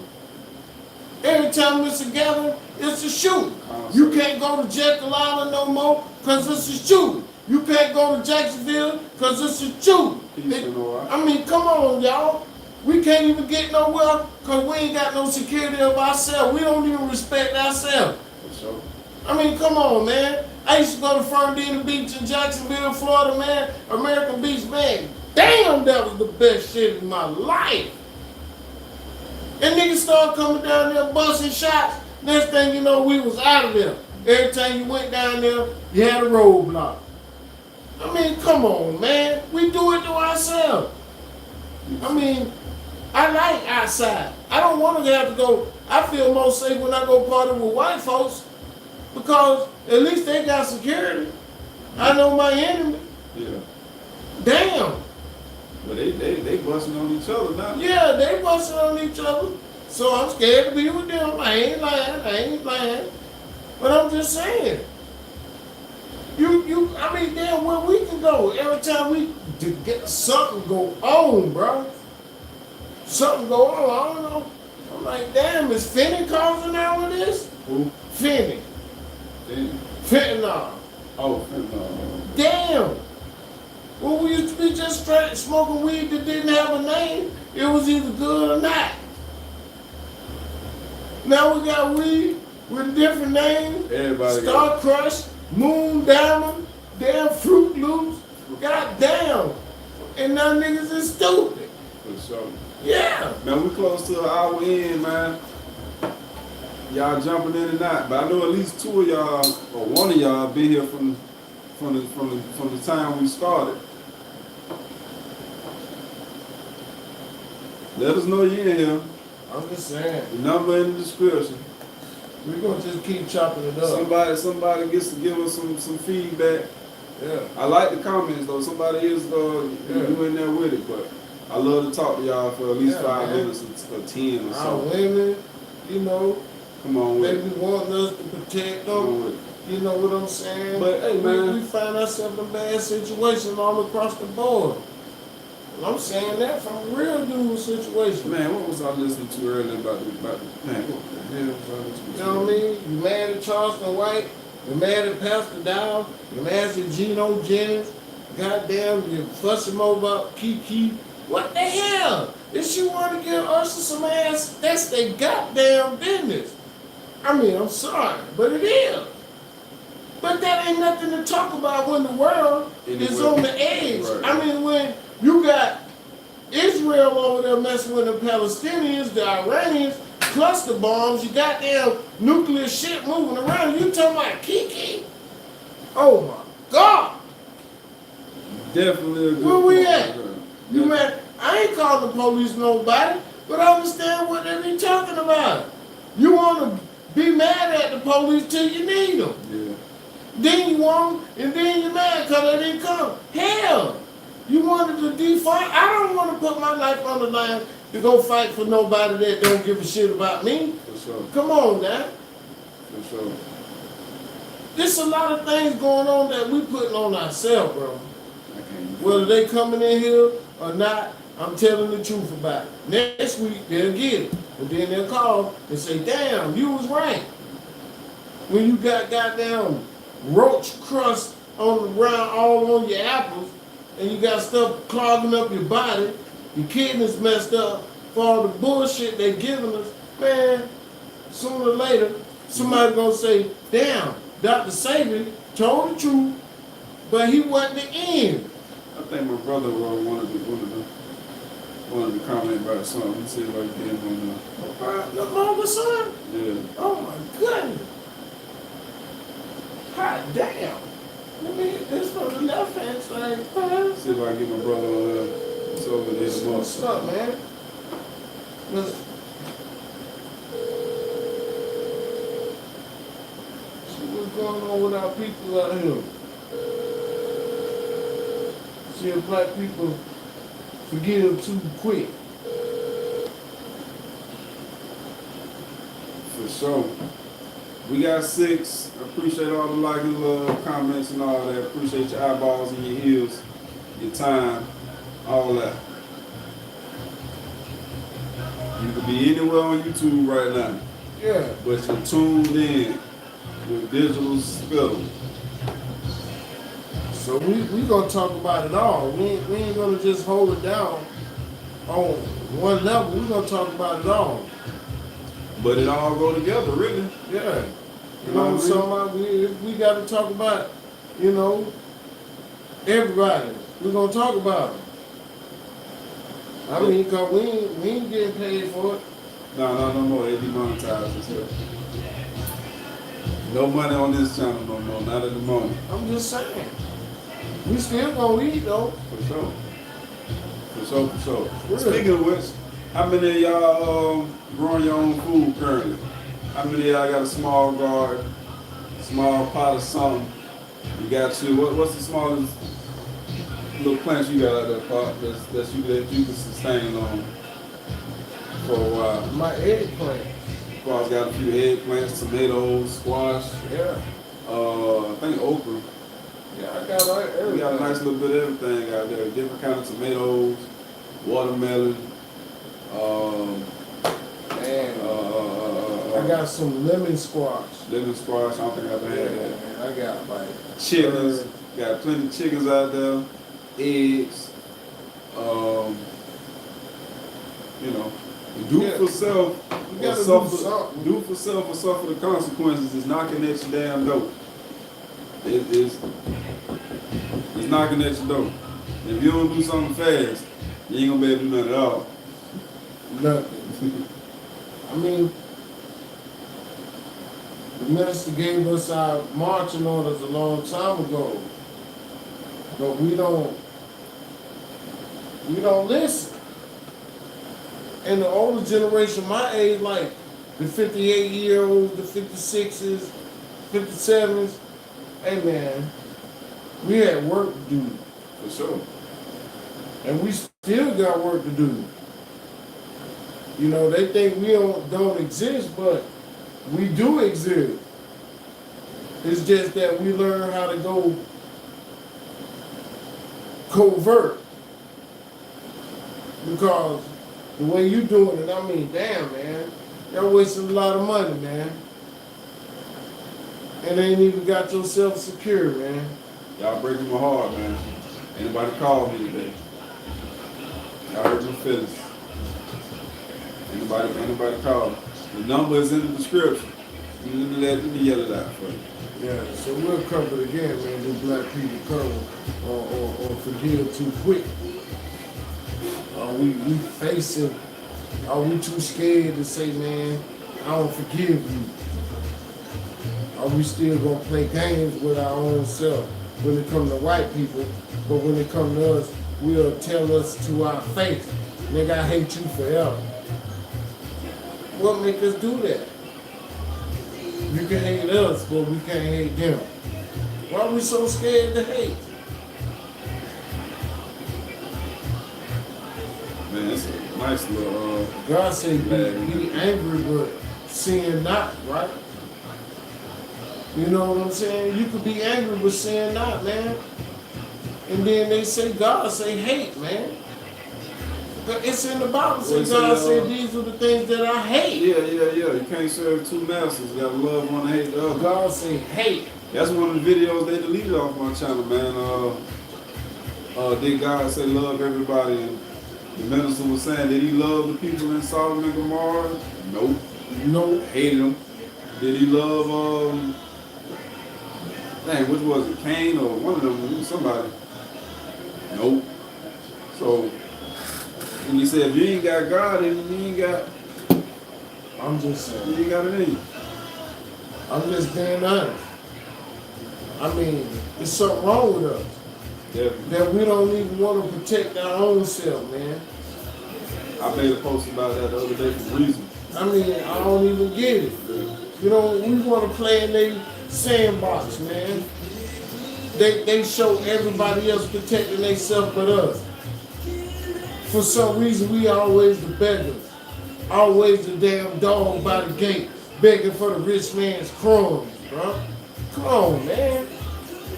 Every time it's together, it's a shoot. You can't go to Jekyll Island no more because it's a shoot. You can't go to Jacksonville because it's a shoot. I mean, come on, y'all. We can't even get nowhere because we ain't got no security of ourselves. We don't even respect ourselves. For sure. I mean, come on, man. I used to go to Fernandina Beach in Jacksonville, Florida, man. American Beach, man. Damn, that was the best shit in my life. And niggas started coming down there busting shots. Next thing you know, we was out of there. Every time you went down there, you had a roadblock. I mean, come on, man. We do it to ourselves. I mean, I like outside. I don't want to have to go. I feel more safe when I go party with white folks because at least they got security. I know my enemy. Yeah. Damn. But they busting on each other now. Yeah, they busting on each other. So I'm scared to be with them. I ain't lying. But I'm just saying. I mean, damn, where we can go. Every time we get something go on, bro. Something go on, I don't know. I'm like, damn, is Finny causing all of this? Who? Finny. Fentanyl. Oh, fentanyl. Damn. Well, we used to be just straight smoking weed that didn't have a name. It was either good or not. Now we got weed with a different name. Everybody Star Crush, Moon Diamond, damn Fruit Loops. God damn. And now niggas is stupid. For sure. Yeah. Man, we close to an hour in, man. Y'all jumping in and out, but I know at least two of y'all or one of y'all been here from the time we started. Let us know you're in here. I'm just saying. The number in the description. We're gonna just keep chopping it up. Somebody gets to give us some feedback. Yeah. I like the comments though. Somebody is you in there with it, but I love to talk to y'all for at least 5 minutes or 10 or Our something. women, you know, Come on with they it. be wanting us to protect Come on them. with it. You know what I'm saying? But hey, man, we find ourselves in a bad situation all across the board. And I'm saying that from a real dude situation. man, what was I listening to earlier about the man? What the hell was I listening to? You know what I mean? You mad at Charleston White, you mad at Pastor Dow, you mad at Geno Jennings, goddamn, you fuss him over Kiki. What the hell? If she want to give Usher some ass, that's their goddamn business. I mean, I'm sorry, but it is. But that ain't nothing to talk about when the world is on the edge. Right. I mean, when you got Israel over there messing with the Palestinians, the Iranians, cluster bombs, you got damn nuclear shit moving around. You talking about Kiki? Oh my God! Definitely a good Where we point, at? girl. You mad? I ain't calling the police nobody, but I understand what they be talking about. You want to be mad at the police till you need them. Yeah. Then you want them, and then you're mad because they didn't come. Hell, you wanted to defund. I don't want to put my life on the line to go fight for nobody that don't give a shit about me. For sure. Come on, now. For sure. There's a lot of things going on that we putting on ourselves, bro. I can't. Whether they coming in here or not, I'm telling the truth about it. Next week, they'll get it. And then they'll call and say, damn, you was right. When you got goddamn roach crust on the ground all on your apples, and you got stuff clogging up your body, your kidneys messed up for all the bullshit they giving us, man, sooner or later, somebody gonna say, damn, Dr. Sabi told the truth, but he wasn't the end. I think my brother wrote one of the comment about something. Let me see if I can get him on there. The longer son? Yeah. Oh my goodness. God damn. Let me hit this from the left hand side. See if I can get my brother on there. It's over this month. What's up, man? Listen. See what's going on with our people out here. See if black people forgive too quick. For sure. We got 6. I appreciate all the like and love, comments and all that. Appreciate your eyeballs and your ears, your time, all that. You could be anywhere on YouTube right now. Yeah. But you're tuned in with Digital Spittle. So we gonna talk about it all. We ain't gonna just hold it down on one level. We gonna talk about it all. But it all go together, really. Yeah. You know what I'm talking about? We got to talk about, you know, everybody. We're going to talk about it. I mean, because we ain't getting paid for it. No more. They demonetized us here. No money on this channel no more. Not at the moment. I'm just saying. We still going to eat, though. For sure. For sure, for sure. Really? Speaking of which, how many of y'all growing your own food currently? How many of y'all got a small garden, small pot of something? You got your, what's the smallest little plants you got out there, Pop, that you can sustain on for a while? My eggplant. Pop's got a few eggplants, tomatoes, squash. Yeah. I think okra. Yeah, I got like everything. We got a nice little bit of everything out there. Different kind of tomatoes, watermelon. I got some lemon squash. Lemon squash, I don't think I've ever had that. Man, I got like Chickens, got plenty of chickens out there. Eggs. You know, do for self You or gotta do suffer. something. Do for self or suffer the consequences. Is knocking at your damn door. It's knocking at your door. If you don't do something fast, you ain't gonna be able to do nothing at all. nothing. I mean, the minister gave us our marching orders a long time ago, but we don't listen. And the older generation, my age, like the 58-year-olds, the 56s, 57s, hey man, we had work to do. For sure. And we still got work to do. You know, they think we don't exist, but we do exist. It's just that we learn how to go covert. Because the way you doing it, I mean, damn, man, y'all wasting a lot of money, man. And ain't even got yourself secure, man. Y'all breaking my heart, man. Anybody call me today? Y'all hurt my feelings. Anybody call me? The number is in the description. Let me yell it out for you. Yeah, so we'll cover it again, man. Do black people cover or forgive too quick? We facing, are we too scared to say, man, I don't forgive you? Are we still gonna play games with our own self when it comes to white people, but when it comes to us, we'll tell us to our face, nigga, I hate you forever. What make us do that? You can hate us, but we can't hate them. Why are we so scared to hate? Man, it's a nice little God said be angry, but sin not, right? You know what I'm saying? You could be angry, but sin not, man. And then they say, God say hate, man. It's in the Bible. Say God said these are the things that I hate. Yeah. You can't serve two masters. You gotta love one and hate the other. God say hate. That's one of the videos they deleted off my channel, man. Did God say love everybody? And the minister was saying, did he love the people in Sodom and Gomorrah? Nope. No. Hated them. Did he love, which was it? Cain or one of them? Somebody. Nope. So, and he said, if you ain't got God, then you ain't got, I'm just saying. you ain't got it in you. I'm just being honest. I mean, there's something wrong with us. Definitely. That we don't even want to protect our own self, man. I made a post about that the other day for reasons. I mean, I don't even get it. You know, we want to play in their sandbox, man. They show everybody else protecting themselves but us. For some reason, we always the beggars. Always the damn dog by the gate, begging for the rich man's crumbs, bro. Come on, man.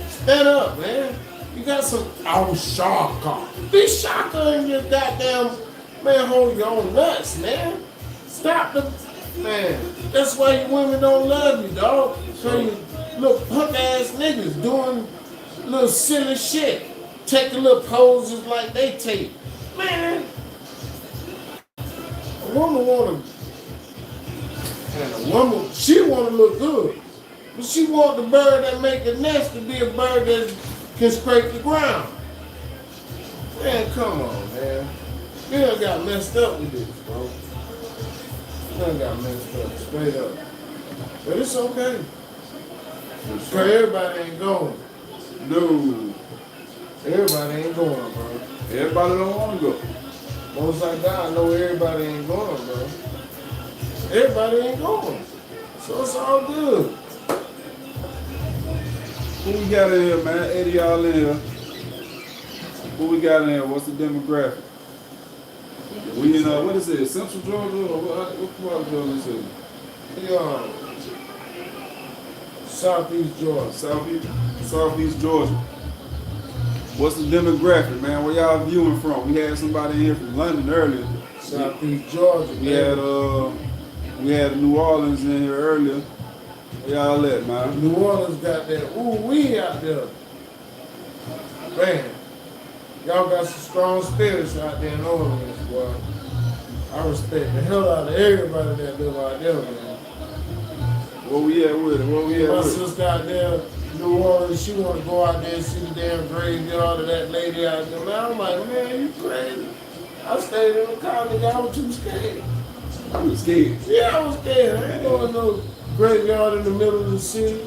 Stand up, man. You got some shaka. Be shaka in your goddamn, man, hold your own nuts, man. Stop the, man. That's why you women don't love you, dog. So you little punk ass niggas doing little silly shit. Taking little poses like they take. Man. A woman wanna, and a woman, she wanna look good. But she want the bird that make a nest to be a bird that can scrape the ground. Man, come on, man. You done got messed up with this, bro. You done got messed up, straight up. But it's okay. Cause everybody ain't going. No. Everybody ain't going, bro. Everybody don't want to go. Most like that, I know everybody ain't going, bro. Everybody ain't going. So it's all good. Who we got in here, man? 80 y'all in here. Who we got in here? What's the demographic? We in, what is it, Central Georgia? Or what part of Georgia is it? Yeah. Southeast Georgia. Southeast Georgia. What's the demographic, man? Where y'all viewing from? We had somebody in here from London earlier. Southeast Georgia. We had New Orleans in here earlier. Where y'all at, man? New Orleans got that ooh-wee out there. Man, y'all got some strong spirits out there in Orleans, boy. I respect the hell out of everybody that live out there, man. Where we at with it? My sister out there, New Orleans, she want to go out there and see the damn graveyard of that lady out there. Man, I'm like, man, you crazy. I stayed in the car, nigga, I was too scared. I was scared. Yeah, I was scared. I ain't going no graveyard in the middle of the city.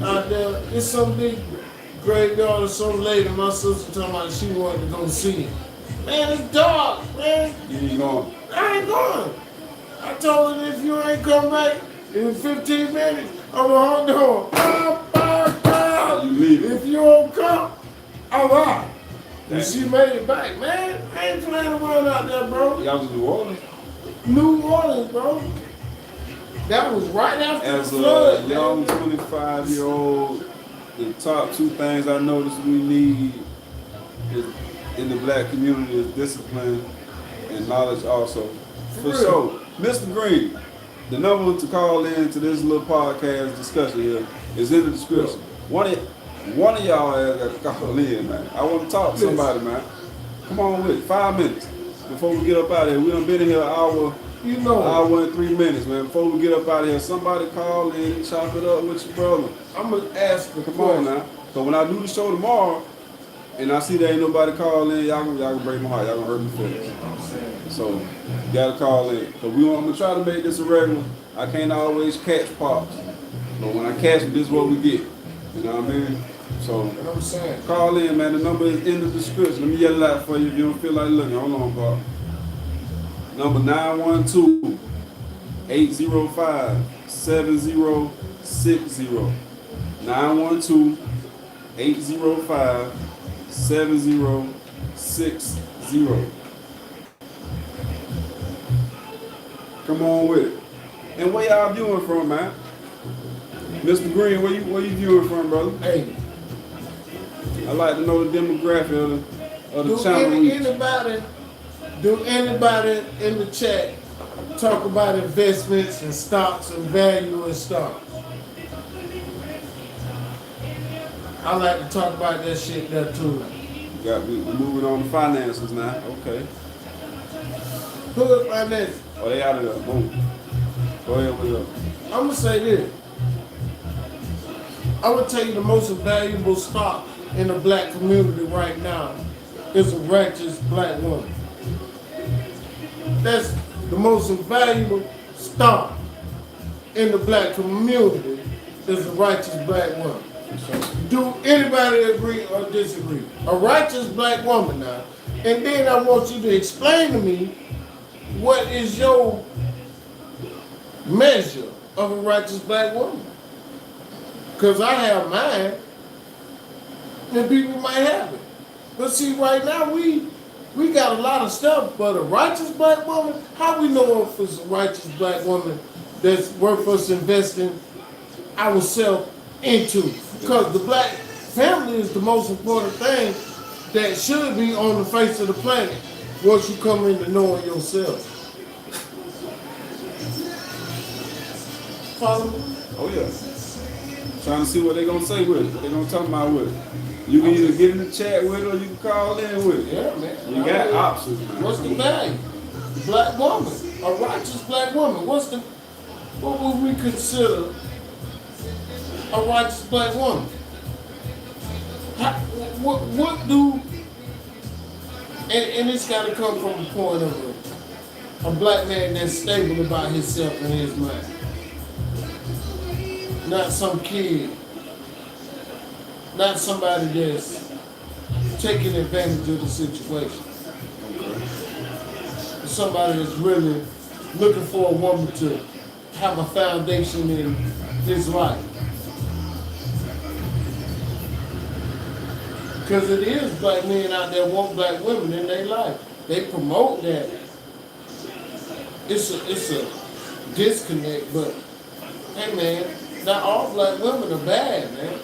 Out there, it's some big graveyard of some lady. My sister talking about she wanted to go see it. Man, it's dark, man. You ain't going. I ain't going. I told her if you ain't come back in 15 minutes, I'm going to hold down. You leave. If you don't come, I'm out. And Damn. she made it back, man. I ain't playing around out there, bro. Y'all was in New Orleans? New Orleans, bro. That was right after As the flood, a young man. 25-year-old, the top two things I noticed we need is, in the black community is discipline and knowledge also. For sure. Mr. Green, the number to call in to this little podcast discussion here is in the description. One of y'all has got to call in, man. I want to talk to somebody, man. Come on with it. 5 minutes before we get up out of here. We done been in here an hour. You know, Hour and 3 minutes, man. Before we get up out of here, somebody call in and chop it up with your brother. I'm going to ask the Come on now. So when I do the show tomorrow, and I see there ain't nobody call in, y'all gonna break my heart. Y'all gonna hurt my feelings. So you gotta call in. So I'm gonna try to make this a regular. I can't always catch pops, but when I catch them, this is what we get. You know what I mean? So You know what I'm saying? call in, man. The number is in the description. Let me yell it out for you if you don't feel like looking. Hold on, Pop. Number 912-805-7060. 912-805-7060. Come on with it. And where y'all viewing from, man? Mr. Green, where you viewing from, brother? Hey, I like to know the demographic of the channel. do anybody in the chat talk about investments and stocks and value in stocks? I like to talk about that shit there too. We moving on to finances now. Okay. Hood finance. Oh, they out of there. Boom. Go ahead with it. I'm gonna say this. I'm gonna tell you the most valuable stock in the black community right now is a righteous black woman. That's the most valuable stock in the black community is a righteous black woman. Do anybody agree or disagree? A righteous black woman now. And then I want you to explain to me what is your measure of a righteous black woman. Because I have mine, and people might have it. But see, right now, we got a lot of stuff, but a righteous black woman, how we know if it's a righteous black woman that's worth us investing ourselves into? Because the black family is the most important thing that should be on the face of the planet once you come into knowing yourself. Follow me? Oh yeah. Trying to see what they gonna say with it. What they gonna talk about with it. You can either get in the chat with it or you can call in with it. Yeah, man. You got options, man. What's the value? Black woman, a righteous black woman. What would we consider a righteous black woman? What do, and it's got to come from the point of a black man that's stable about himself and his mind. Not some kid, not somebody that's taking advantage of the situation. Somebody that's really looking for a woman to have a foundation in his life. Because it is black men out there want black women in their life. They promote that. It's a disconnect, but hey man, not all black women are bad, man.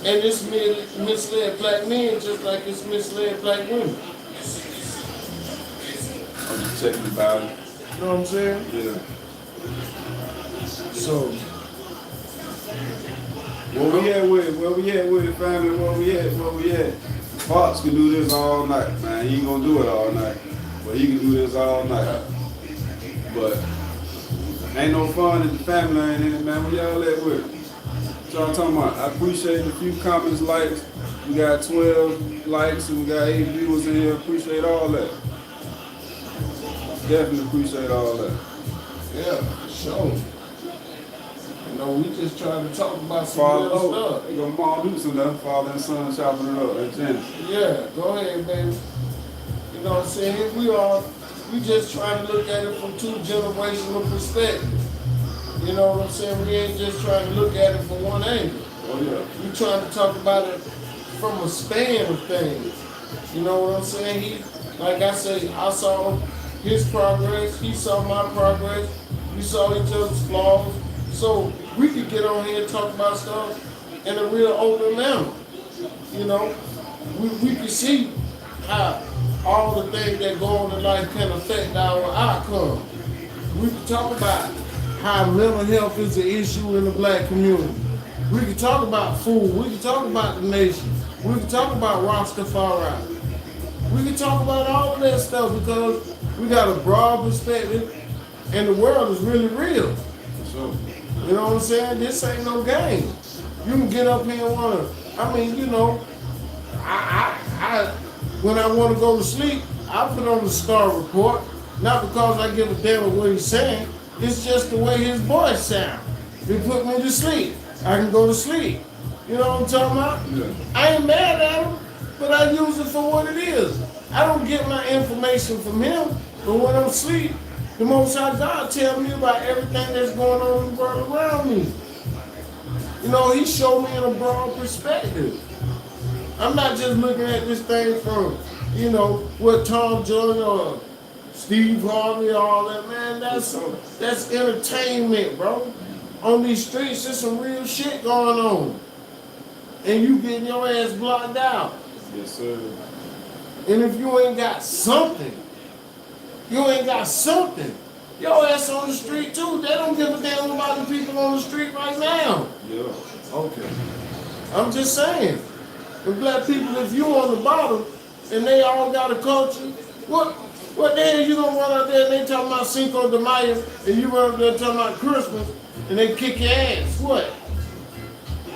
And it's misled black men just like it's misled black women. I'm just checking about it. You know what I'm saying? Yeah. So, Where we at with it, family? Where we at? Fox can do this all night, man. He ain't gonna do it all night. But he can do this all night. But ain't no fun in the family ain't in it, man. Where y'all at with it? What y'all talking about? I appreciate the few comments, likes. We got 12 likes and we got 8 viewers in here. Appreciate all that. Definitely appreciate all that. yeah, for sure. You know, we just trying to talk about some Father, real stuff. they gonna mom do some stuff. Father and son chopping it up. That's it. Yeah, go ahead, baby. You know what I'm saying? Here we just trying to look at it from two generational perspectives. You know what I'm saying? We ain't just trying to look at it from one angle. Oh yeah. We trying to talk about it from a span of things. You know what I'm saying? He, like I say, I saw his progress, he saw my progress, we saw each other's flaws. So we could get on here and talk about stuff in a real open manner. You know, we can see how all the things that go on in life can affect our outcome. We can talk about how mental health is an issue in the black community. We can talk about food. We can talk about the nation. We can talk about Rastafari. We can talk about all of that stuff because we got a broad perspective and the world is really real. So, You know what I'm saying? This ain't no game. You can get up here and wanna, I mean, you know, I when I wanna go to sleep, I put on the Star Report, not because I give a damn what he's saying, it's just the way his voice sounds. It put me to sleep. I can go to sleep. You know what I'm talking about? yeah. I ain't mad at him, but I use it for what it is. I don't get my information from him, but when I'm asleep, the Most High God tell me about everything that's going on in the world around me. You know, he showed me in a broad perspective. I'm not just looking at this thing from, you know, what Tom Jordan or Steve Harvey, all that, man, that's entertainment, bro. On these streets, there's some real shit going on. And you getting your ass blocked out. Yes, sir. And if you ain't got something, your ass on the street too. They don't give a damn about the people on the street right now. Yeah. Okay. I'm just saying. The black people, if you on the bottom and they all got a culture, what the hell you gonna run out there and they talking about Cinco de Mayo and you run up there talking about Christmas and they kick your ass? What?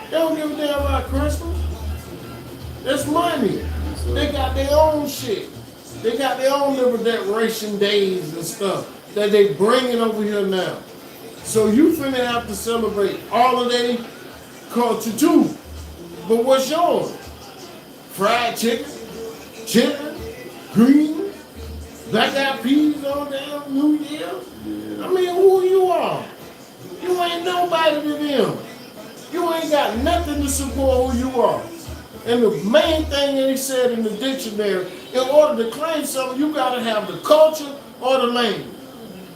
They don't give a damn about Christmas. That's money. They got their own shit. They got their own liberation days and stuff that they bringing over here now. So you finna have to celebrate all of their culture too. But what's yours? Fried chicken, greens, black eyed peas on damn New Year. I mean, who you are? You ain't nobody to them. You ain't got nothing to support who you are. And the main thing that he said in the dictionary, in order to claim something, you gotta have the culture or the language.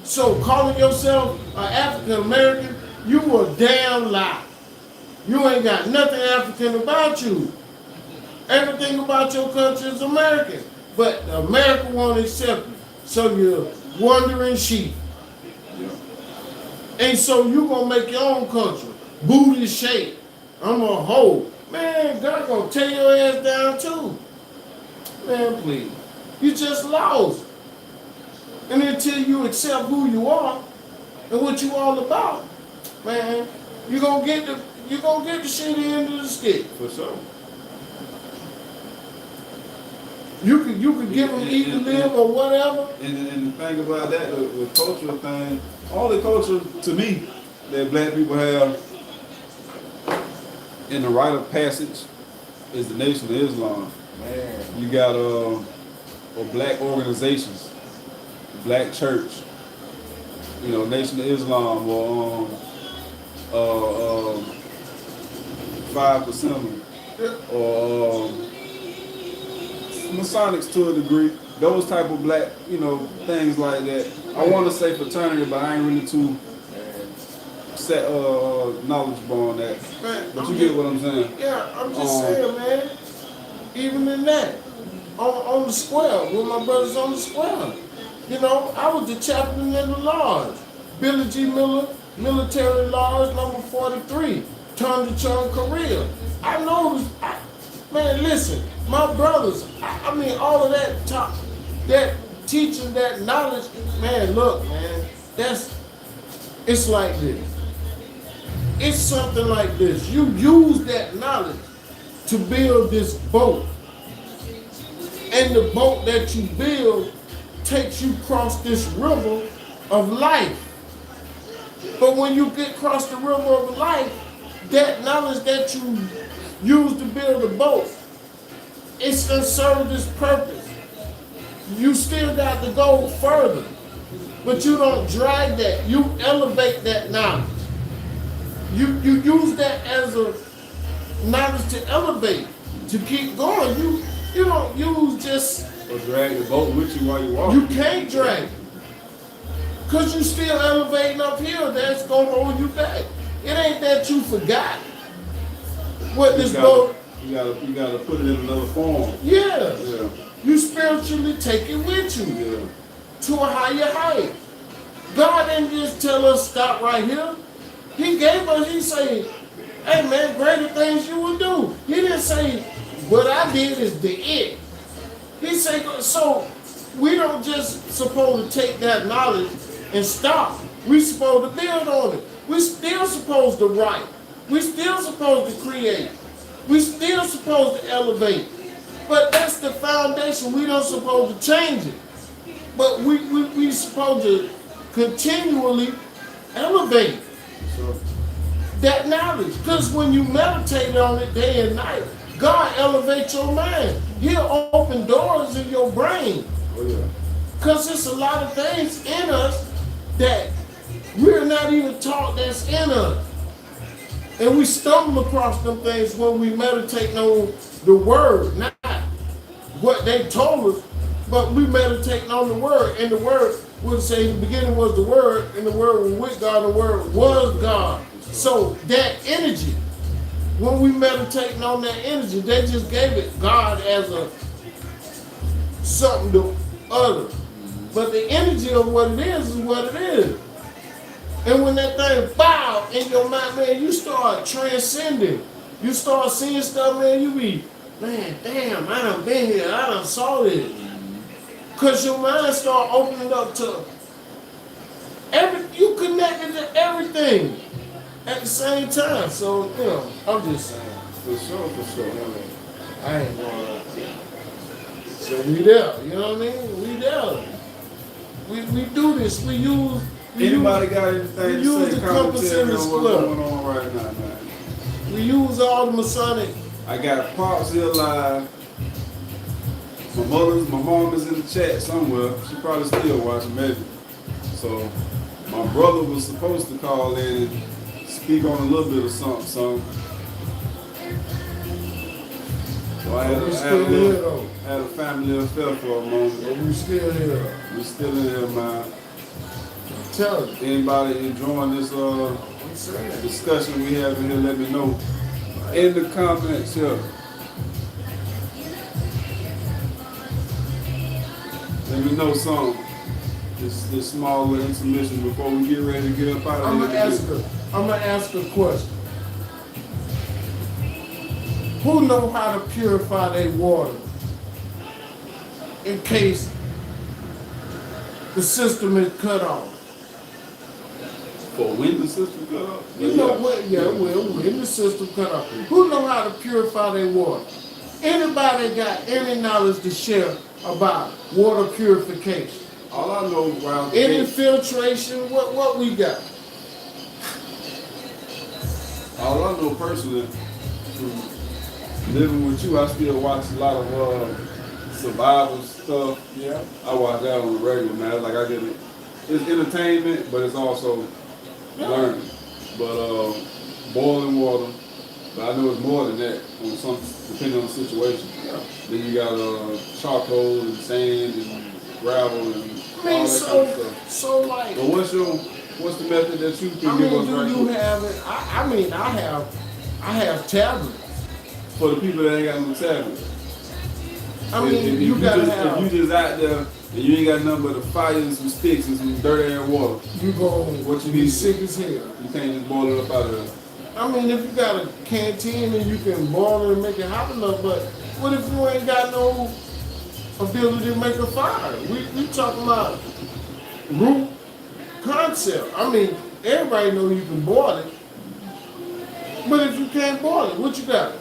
So calling yourself an African American, you a damn lie. You ain't got nothing African about you. Everything about your country is American. But America won't accept you. So you're wandering sheep. And so you gonna make your own country. Booty shape. I'm a hoe. Man, God gonna tear your ass down too. Man, please. You just lost. And until you accept who you are and what you all about, man, you gonna get the shitty end of the stick. For sure. You could give them eat and live or whatever. And the thing about that, the cultural thing, all the culture to me that black people have in the rite of passage is the Nation of Islam. Man. You got or black organizations, black church, you know, Nation of Islam or 5% or Masonics to a degree, those type of black, you know, things like that. I want to say fraternity, but I ain't really too set knowledgeable on that. Man, But you get what I'm saying? Yeah, I'm just saying, man. Even in that, on the square, with my brothers on the square, you know, I was the chaplain in the lodge, Billy G. Miller, Military Lodge number 43, Tonga Chung, Korea. I know this. Man, listen, my brothers, I mean, all of that talk, that teaching, that knowledge, man, look, man, it's like this. It's something like this. You use that knowledge to build this boat. And the boat that you build takes you across this river of life. But when you get across the river of life, that knowledge that you use to build a boat, it's gonna serve this purpose. You still got to go further, but you don't drag that. You elevate that knowledge. You use that as a knowledge to elevate, to keep going. You don't use just. Or drag the boat with you while you walk. You can't drag it, cause you still elevating uphill. That's gonna hold you back. It ain't that you forgot what this boat. You gotta put it in another form. Yeah. Yeah. You spiritually take it with you to a higher height. God didn't just tell us stop right here. He gave us, he said, hey man, greater things you will do. He didn't say, what I did is the it. He said, so we don't just supposed to take that knowledge and stop. We supposed to build on it. We still supposed to write. We still supposed to create. We still supposed to elevate. But that's the foundation. We don't supposed to change it. But we supposed to continually elevate that knowledge. Because when you meditate on it day and night, God elevates your mind. He'll open doors in your brain. Oh yeah. Because there's a lot of things in us that we're not even taught that's in us. And we stumble across them things when we meditate on the word, not what they told us, but we meditate on the word. And the word would say in the beginning was the word, and the word was with God, and the word was God. So that energy, when we meditating on that energy, they just gave it God as a something to utter. But the energy of what it is what it is. And when that thing bow in your mind, man, you start transcending. You start seeing stuff, man, you be, man, damn, I done been here, I done saw this. Because your mind start opening up to you connected to everything at the same time. So, you know, I'm just saying. For sure. I ain't going to. So we there, you know what I mean? We there. We do this. We use Anybody got anything we to use say? the compass in Commentary the on what's square. going on right now, man. We use all the Masonic. I got Pops here live. My mom is in the chat somewhere. She probably still watching, maybe. So my brother was supposed to call in and speak on a little bit of something. So I had We still here though. had a family affair for a moment. But we still here. We still in here, man. Tell you. Anybody enjoying this I'm saying. discussion we have in here, let me know in the comments here. Let me know something. This small little intermission before we get ready to get up out of I'm here. gonna ask a question. Who know how to purify their water in case the system is cut off? For when the system cut off? You know what? Yeah, well, when the system cut off. Who know how to purify their water? Anybody got any knowledge to share about water purification? All I know around the Any gate, filtration? What we got? all I know personally, from living with you, I still watch a lot of survival stuff. Yeah. I watch that on the regular, man. Like I get it. It's entertainment, but it's also learning. But boiling water, but I know it's more than that on some, depending on the situation. Yeah. Then you got charcoal and sand and gravel and I all mean, that kind of stuff. so like. But what's the method that you can I give mean, us do right you quick? have it? I have tablets. For the people that ain't got no tablets? I mean, you gotta have. If you just out there and you ain't got nothing but a fire and some sticks and some dirty air water, You go. What you be need? sick as hell. you can't just boil it up out of there. I mean, if you got a canteen and you can boil it and make it hot enough, but what if you ain't got no ability to make a fire? We talking about root concept. I mean, everybody know you can boil it, but if you can't boil it, what you got?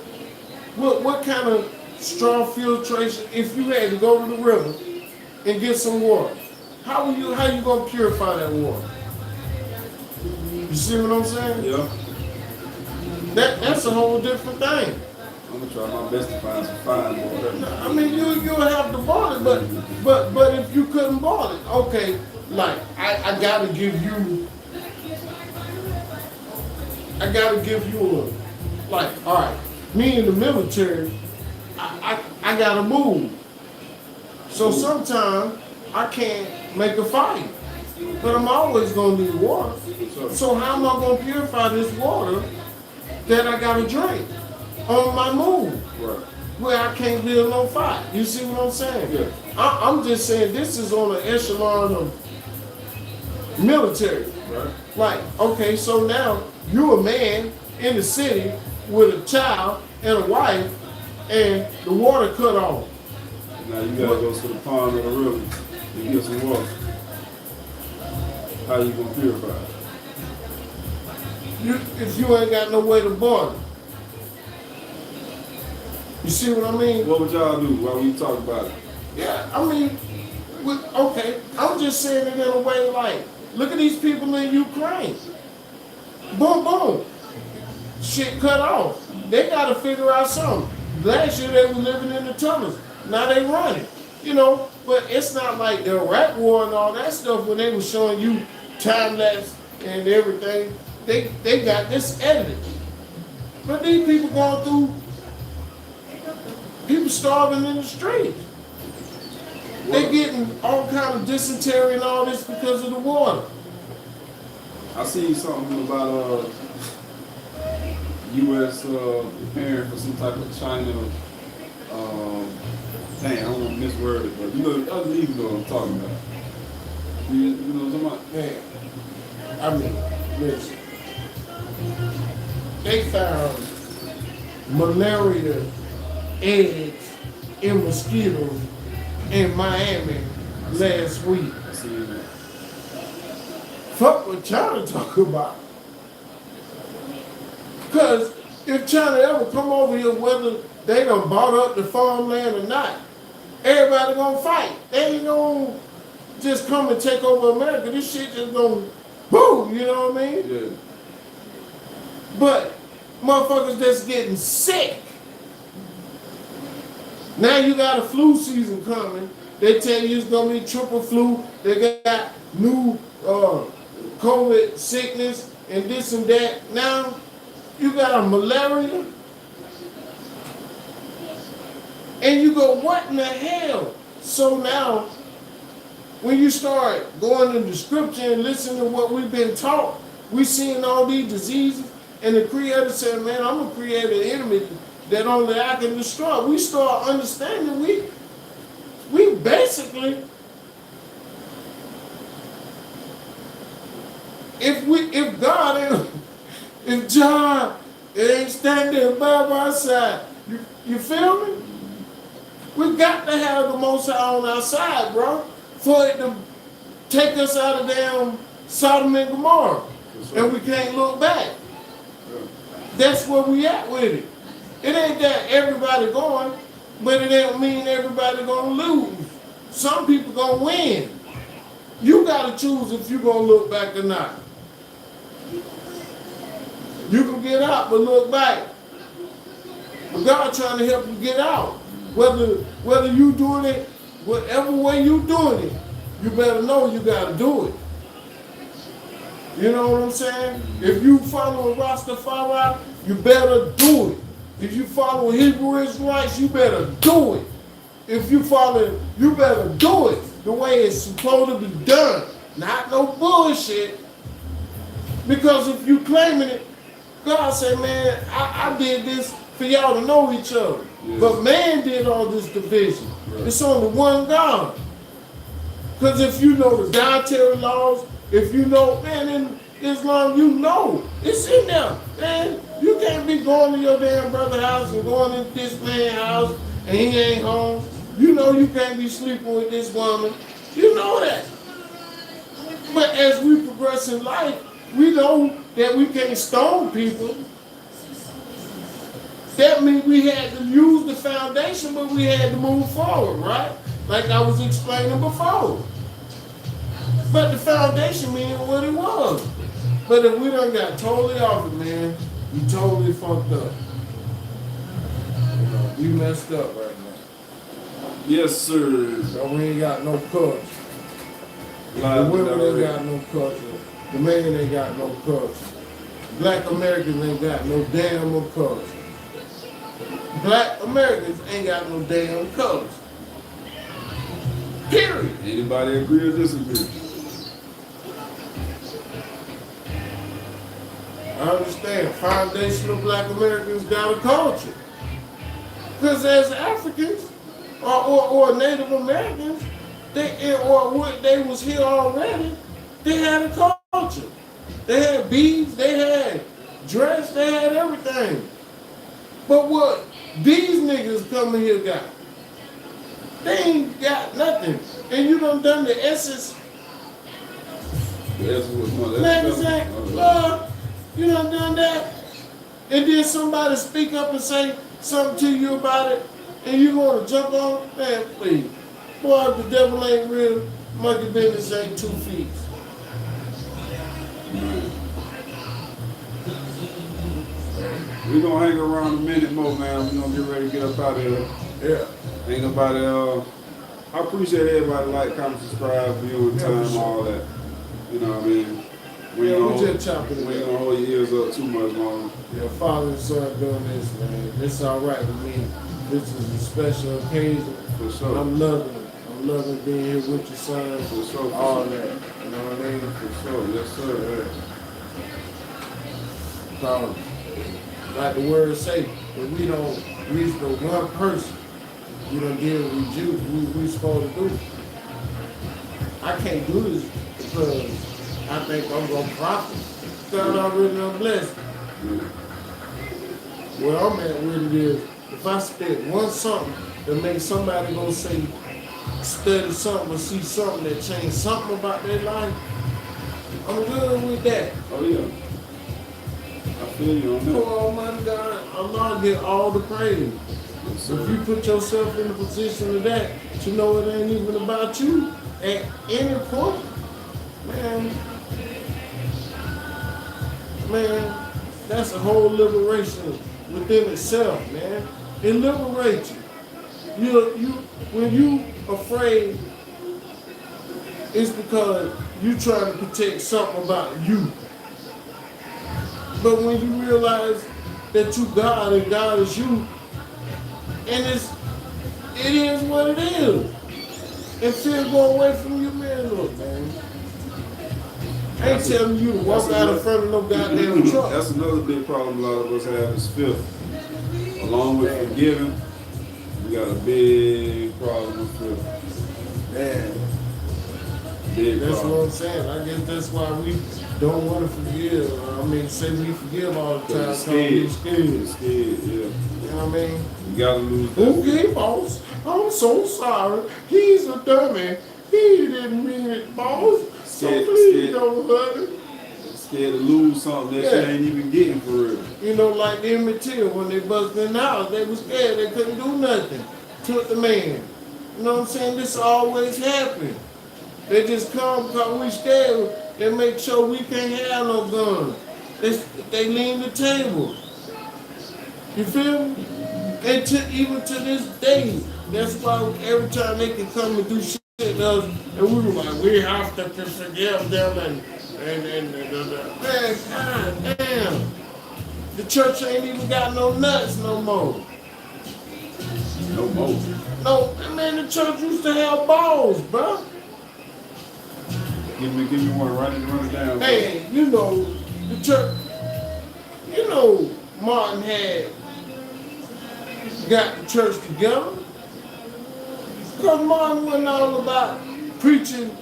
What kind of strong filtration? If you had to go to the river and get some water, how you gonna purify that water? You see what I'm saying? Yeah. That's a whole different thing. I'm gonna try my best to find some fine water. I mean, you'll have to boil it, but if you couldn't boil it, okay, like I gotta give you a, like, all right, me in the military, I gotta move. So sometimes I can't make a fire, but I'm always gonna need water. So how am I gonna purify this water that I gotta drink on my move? Right. Where I can't build no fire. You see what I'm saying? Yeah. I'm just saying this is on the echelon of military. Right. Like, okay, so now you a man in the city with a child and a wife and the water cut off. Now you gotta go to the pond or the river and get some water. How you gonna purify it? If you ain't got no way to boil it. You see what I mean? What would y'all do while we talk about it? Yeah, I mean, okay, I'm just saying it in a way like, look at these people in Ukraine. Boom, boom. Shit cut off. They got to figure out something. Last year they were living in the tunnels. Now they running. You know, but it's not like the Iraq war and all that stuff when they were showing you time lapse and everything. They got this edited. But these people going through, people starving in the streets. They getting all kind of dysentery and all this because of the water. I seen something about U.S. preparing for some type of China. Dang, I don't want to misword it, but you know what I'm talking about. You know what I'm talking about? Man, I mean, listen. They found malaria eggs in mosquitoes in Miami last week. I seen that. Fuck what China talk about. Because if China ever come over here, whether they done bought up the farmland or not, everybody gonna fight. They ain't gonna just come and take over America. This shit just gonna boom, you know what I mean? Yeah. But motherfuckers that's getting sick. Now you got a flu season coming. They tell you it's gonna be triple flu. They got new COVID sickness and this and that. Now you got a malaria. And you go, what in the hell? So now, when you start going into scripture and listening to what we've been taught, we seeing all these diseases, and the Creator said, man, I'm gonna create an enemy that only I can destroy. We start understanding we basically, if God ain't, if John ain't standing by my side, you feel me? We got to have the Most High on our side, bro, for it to take us out of damn Sodom and Gomorrah, and we can't look back. That's where we at with it. It ain't that everybody going, but it don't mean everybody gonna lose. Some people gonna win. You gotta choose if you gonna look back or not. You can get out, but look back. But God trying to help you get out. Whether you doing it, whatever way you doing it, you better know you gotta do it. You know what I'm saying? If you follow Rastafari, you better do it. If you follow Hebrew Israelites, you better do it. If you follow, you better do it the way it's supposed to be done. Not no bullshit. Because if you claiming it, God said, man, I did this for y'all to know each other. Yeah. But man did all this division. Right. It's only one God. Because if you know the dietary laws, if you know, man, in Islam, you know. It's in there, man. You can't be going to your damn brother's house and going into this man's house and he ain't home. You know you can't be sleeping with this woman. You know that. But as we progress in life, we know that we can't stone people. That means we had to use the foundation, but we had to move forward, right? Like I was explaining before. But the foundation meaning what it was. But if we done got totally off it, man, we totally fucked up. You know, we messed up right now. Yes, sir. So we ain't got no culture. The women ain't got no culture. The man ain't got no culture. Black Americans ain't got no damn culture. Black Americans ain't got no damn colors. Period. Anybody agree or disagree? I understand. Foundational Black Americans got a culture. Because as Africans or Native Americans, they was here already, they had a culture. They had beads, they had dress, they had everything. But what these niggas coming here got? They ain't got nothing. And you done the essence. The essence was one. Magazine, you done that. And then somebody speak up and say something to you about it, and you want to jump on? Man, please. Boy, if the devil ain't real, monkey business ain't 2 feet. We're gonna hang around a minute more, man. We're gonna get ready to get up out of here. Yeah. Ain't nobody, I appreciate everybody like, comment, subscribe, view on time, all that. You know what I mean? We ain't gonna hold your ears up too much longer. Yeah, father and son doing this, man. It's all right with me. This is a special occasion. For sure. I'm loving it. I'm loving being here with your son. For sure. All that. You know what I mean? For sure. Yes, sir. So, like the word say, if we don't reach the one person, we don't deal with we supposed to do. I can't do this because I think I'm gonna profit. God already done blessed me. Where I'm at with it is, if I spend one something that makes somebody go say, study something or see something that change something about their life, I'm good with that. Oh yeah. I feel you on that. For Almighty God, Allah get all the praise. Yes, if you put yourself in the position of that, you know it ain't even about you at any point, man, man, that's a whole liberation within itself, man. It liberates you. When you afraid, it's because you trying to protect something about you. But when you realize that you God and God is you, and it is what it is. And fear go away from you, man. Look, man. I ain't telling you to walk out in front of no goddamn truck. That's another big problem a lot of us have is fear. Along with forgiving, we got a big problem with fear. Man. Big That's problem. what I'm saying. I guess that's why we don't want to forgive. I mean, say we forgive all the time. Because you're Scared. You're scared, yeah. You know what I mean? You gotta lose that. Okay, boss. I'm so sorry. He's a dummy. He didn't mean it, boss. So please don't hurt him. Scared to lose something that you ain't even getting for real. You know, like the Material, when they busted in the house, they was scared. They couldn't do nothing. Took the man. You know what I'm saying? This always happens. They just come because we scared. They make sure we can't have no guns. They lean the table. You feel me? And even to this day, that's why every time they can come and do shit to us, and we were like, we have to forgive them and man, god damn. The church ain't even got no nuts no more. No more. No, man, the church used to have balls, bro. Give me one, run it down. Man, you know, the church, you know, Martin had got the church together. Because Martin wasn't all about preaching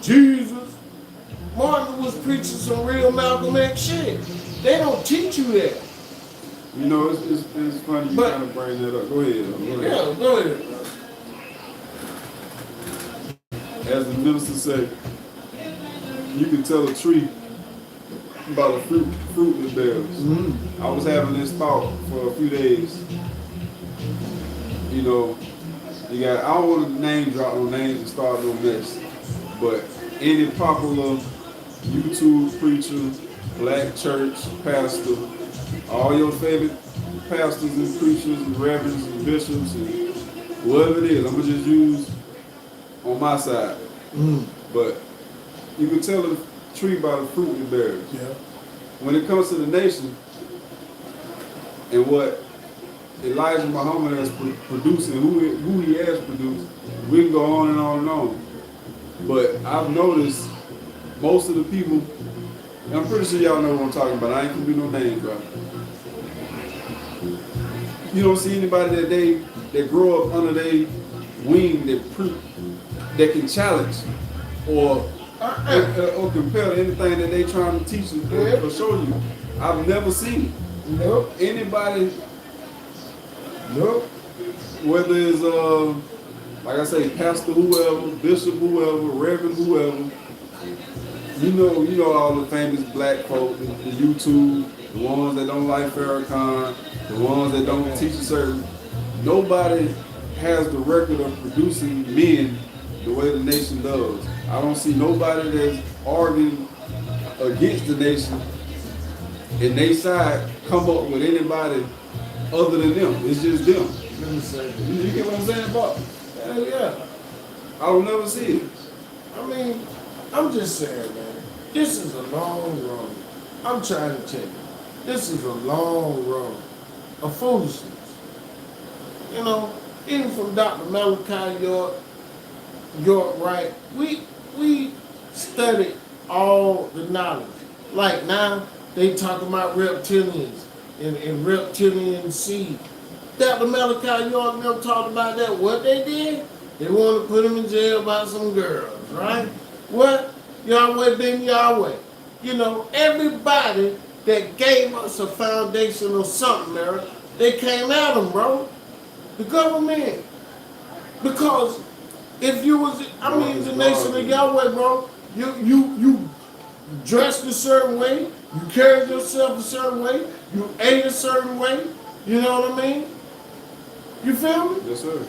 Jesus. Martin was preaching some real Malcolm X shit. They don't teach you that. You know, it's funny you kind of bring that up. Go ahead. Yeah, go ahead. As the minister said, you can tell a tree by the fruit it bears. Mm-hmm. I was having this thought for a few days. You know, you got, I don't want to name drop no names and start no mess, but any popular YouTube preacher, black church pastor, all your favorite pastors and preachers and reverends and bishops and whatever it is, I'm going to just use on my side. But you can tell a tree by the fruit it bears. Yeah. When it comes to the nation and what Elijah Muhammad has produced and who he has produced, we can go on and on and on. But I've noticed most of the people, and I'm pretty sure y'all know what I'm talking about, I ain't gonna be no name drop. You don't see anybody that grow up under their wing that can challenge or compare anything that they trying to teach you or show you. I've never seen it. Nope. Anybody, Nope. whether it's like I say, pastor whoever, bishop whoever, reverend whoever, you know all the famous black folk, the YouTube, the ones that don't like Farrakhan, the ones that don't teach a certain. Nobody has the record of producing men the way the nation does. I don't see nobody that's arguing against the nation and they side come up with anybody other than them. It's just them. Let me say this. You get what I'm saying, Bob? Hell yeah. I will never see it. I mean, I'm just saying, man, this is a long road. I'm trying to tell you, this is a long road of foolishness. You know, even from Dr. Malachi York, right? We studied all the knowledge. Like now, they talking about reptilians and reptilian seed. Dr. Malachi York them talked about that. What they did? They want to put him in jail about some girls, right? What? Yahweh been Yahweh. You know, everybody that gave us a foundation or something, Larry, they came at them, bro. The government. Because if you was, the nation of Yahweh, bro, you dressed a certain way, you carried yourself a certain way, you ate a certain way, you know what I mean? You feel me? Yes, sir.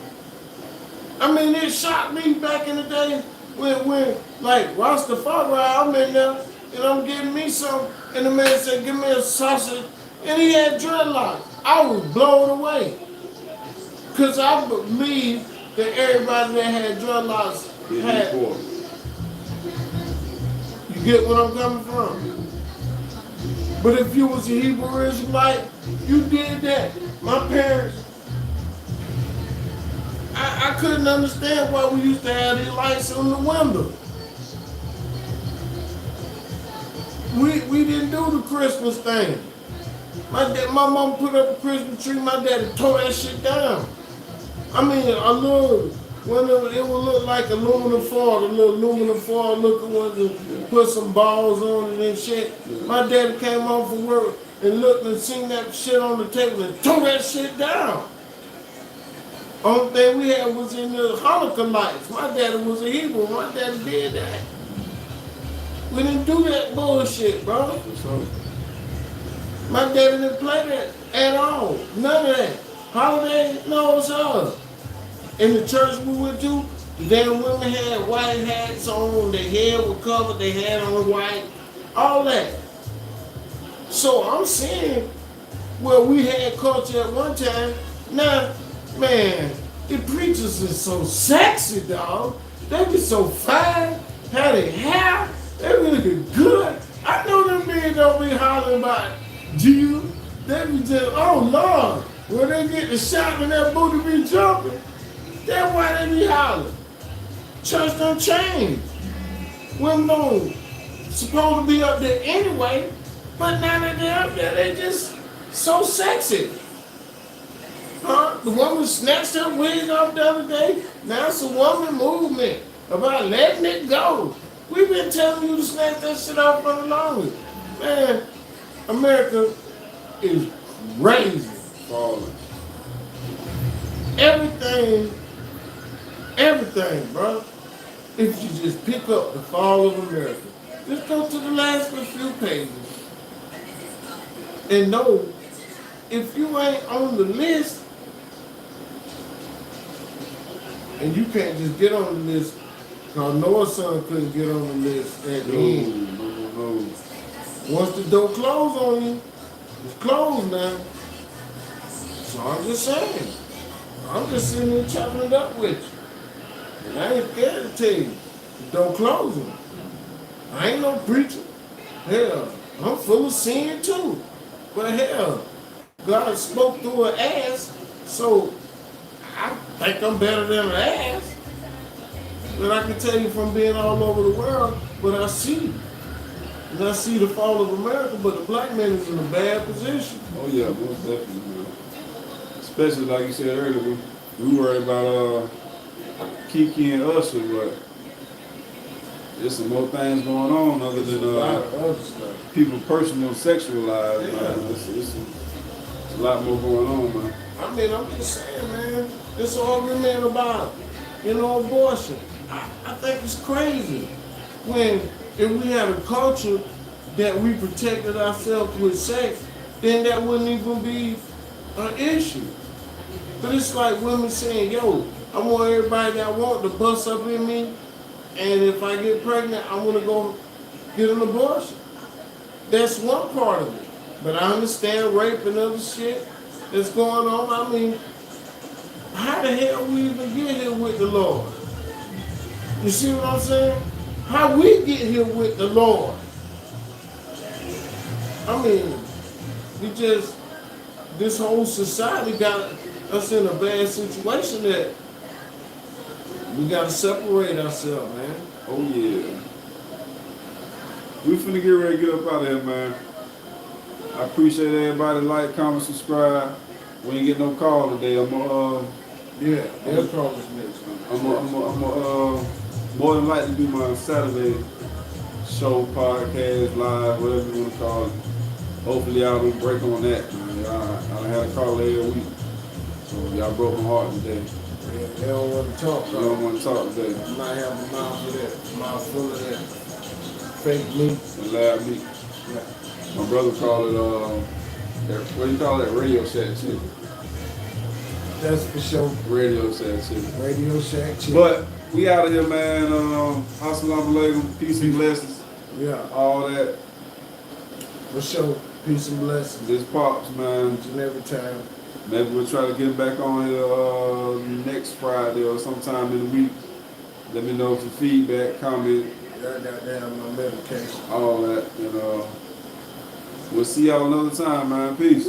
I mean, it shocked me back in the day when like, Rastafari, I'm in there, and I'm getting me some And the man said, give me a sausage. And he had dreadlocks. I was blown away. Because I believe that everybody that had dreadlocks had. You get what I'm coming from? But if you was a Hebrew Israelite, you did that. My parents, I couldn't understand why we used to have these lights on the window. We didn't do the Christmas thing. My mom put up a Christmas tree, my daddy tore that shit down. I mean, a little, when it would look like aluminum foil, the little aluminum foil looking ones and put some balls on it and shit. My daddy came home from work and looked and seen that shit on the table and tore that shit down. Only thing we had was in the Hanukkah lights. My daddy was a Hebrew. My daddy did that. We didn't do that bullshit, bro. My daddy didn't play that at all. None of that. Holiday, no, sir. In the church we went to, the damn women had white hats on, their hair was covered, they had on white, all that. So I'm saying, well, we had culture at one time. Now, man, the preachers are so sexy, dog. They be so fine, how they hair, they be looking good. I know them men don't be hollering about Jesus. They be just, oh Lord, when they get the shot and that booty be jumping, that's why they be hollering. Church don't change. Women don't supposed to be up there anyway, but now that they're up there, they just so sexy. The woman snatched her wig off the other day. Now it's a woman movement about letting it go. We've been telling you to snatch that shit off for the longest. Man, America is crazy. Falling. Everything, bro. If you just pick up the fall of America, just go to the last few pages and know if you ain't on the list, and you can't just get on the list, because Noah's son couldn't get on the list at the end. No. Once the door closed on you, it's closed now. So I'm just saying. I'm just sitting here chopping it up with you. And I ain't scared to tell you, the door closing. I ain't no preacher. Hell, I'm full of sin too. But hell, God spoke through an ass, so I think I'm better than an ass. But I can tell you from being all over the world, but I see. And I see the fall of America, but the black man is in a bad position. Oh yeah, most definitely, man. Especially like you said earlier, we worry about Kiki and Usher, but there's some more things going on other than people personal sexual lives. Yeah. Man. It's a lot more going on, man. I mean, I'm just saying, man, this argument about, abortion. I think it's crazy. When, if we had a culture that we protected ourselves with sex, then that wouldn't even be an issue. But it's like women saying, yo, I want everybody that I want to bust up in me, and if I get pregnant, I want to go get an abortion. That's one part of it. But I understand rape and other shit that's going on. I mean, how the hell we even get here with the Lord? You see what I'm saying? How we get here with the Lord? I mean, this whole society got us in a bad situation that we got to separate ourselves, man. Oh yeah. We finna get ready to get up out of here, man. I appreciate everybody like, comment, subscribe. We ain't get no call today. They'll call us next week. I'm more than likely do my Saturday show, podcast, live, whatever you want to call it. Hopefully y'all don't break on that, man. I had a call every week. So y'all broke my heart today. They don't want to talk. I don't want to talk today. I might have a mouth for that, mouth full of that fake meat. And lab meat. Yeah. My brother called it, what do you call that? Radio Shack Chicken. That's for sure. Radio Shack Chicken. Radio Shack Chicken. But we out of here, man. Assalamu alaikum. Peace and blessings. Yeah. All that. For sure. Peace and blessings. This Pops, man. Each and every time. Maybe we'll try to get back on here next Friday or sometime in the week. Let me know for feedback, comment. I got down my medication. All that. And we'll see y'all another time, man. Peace.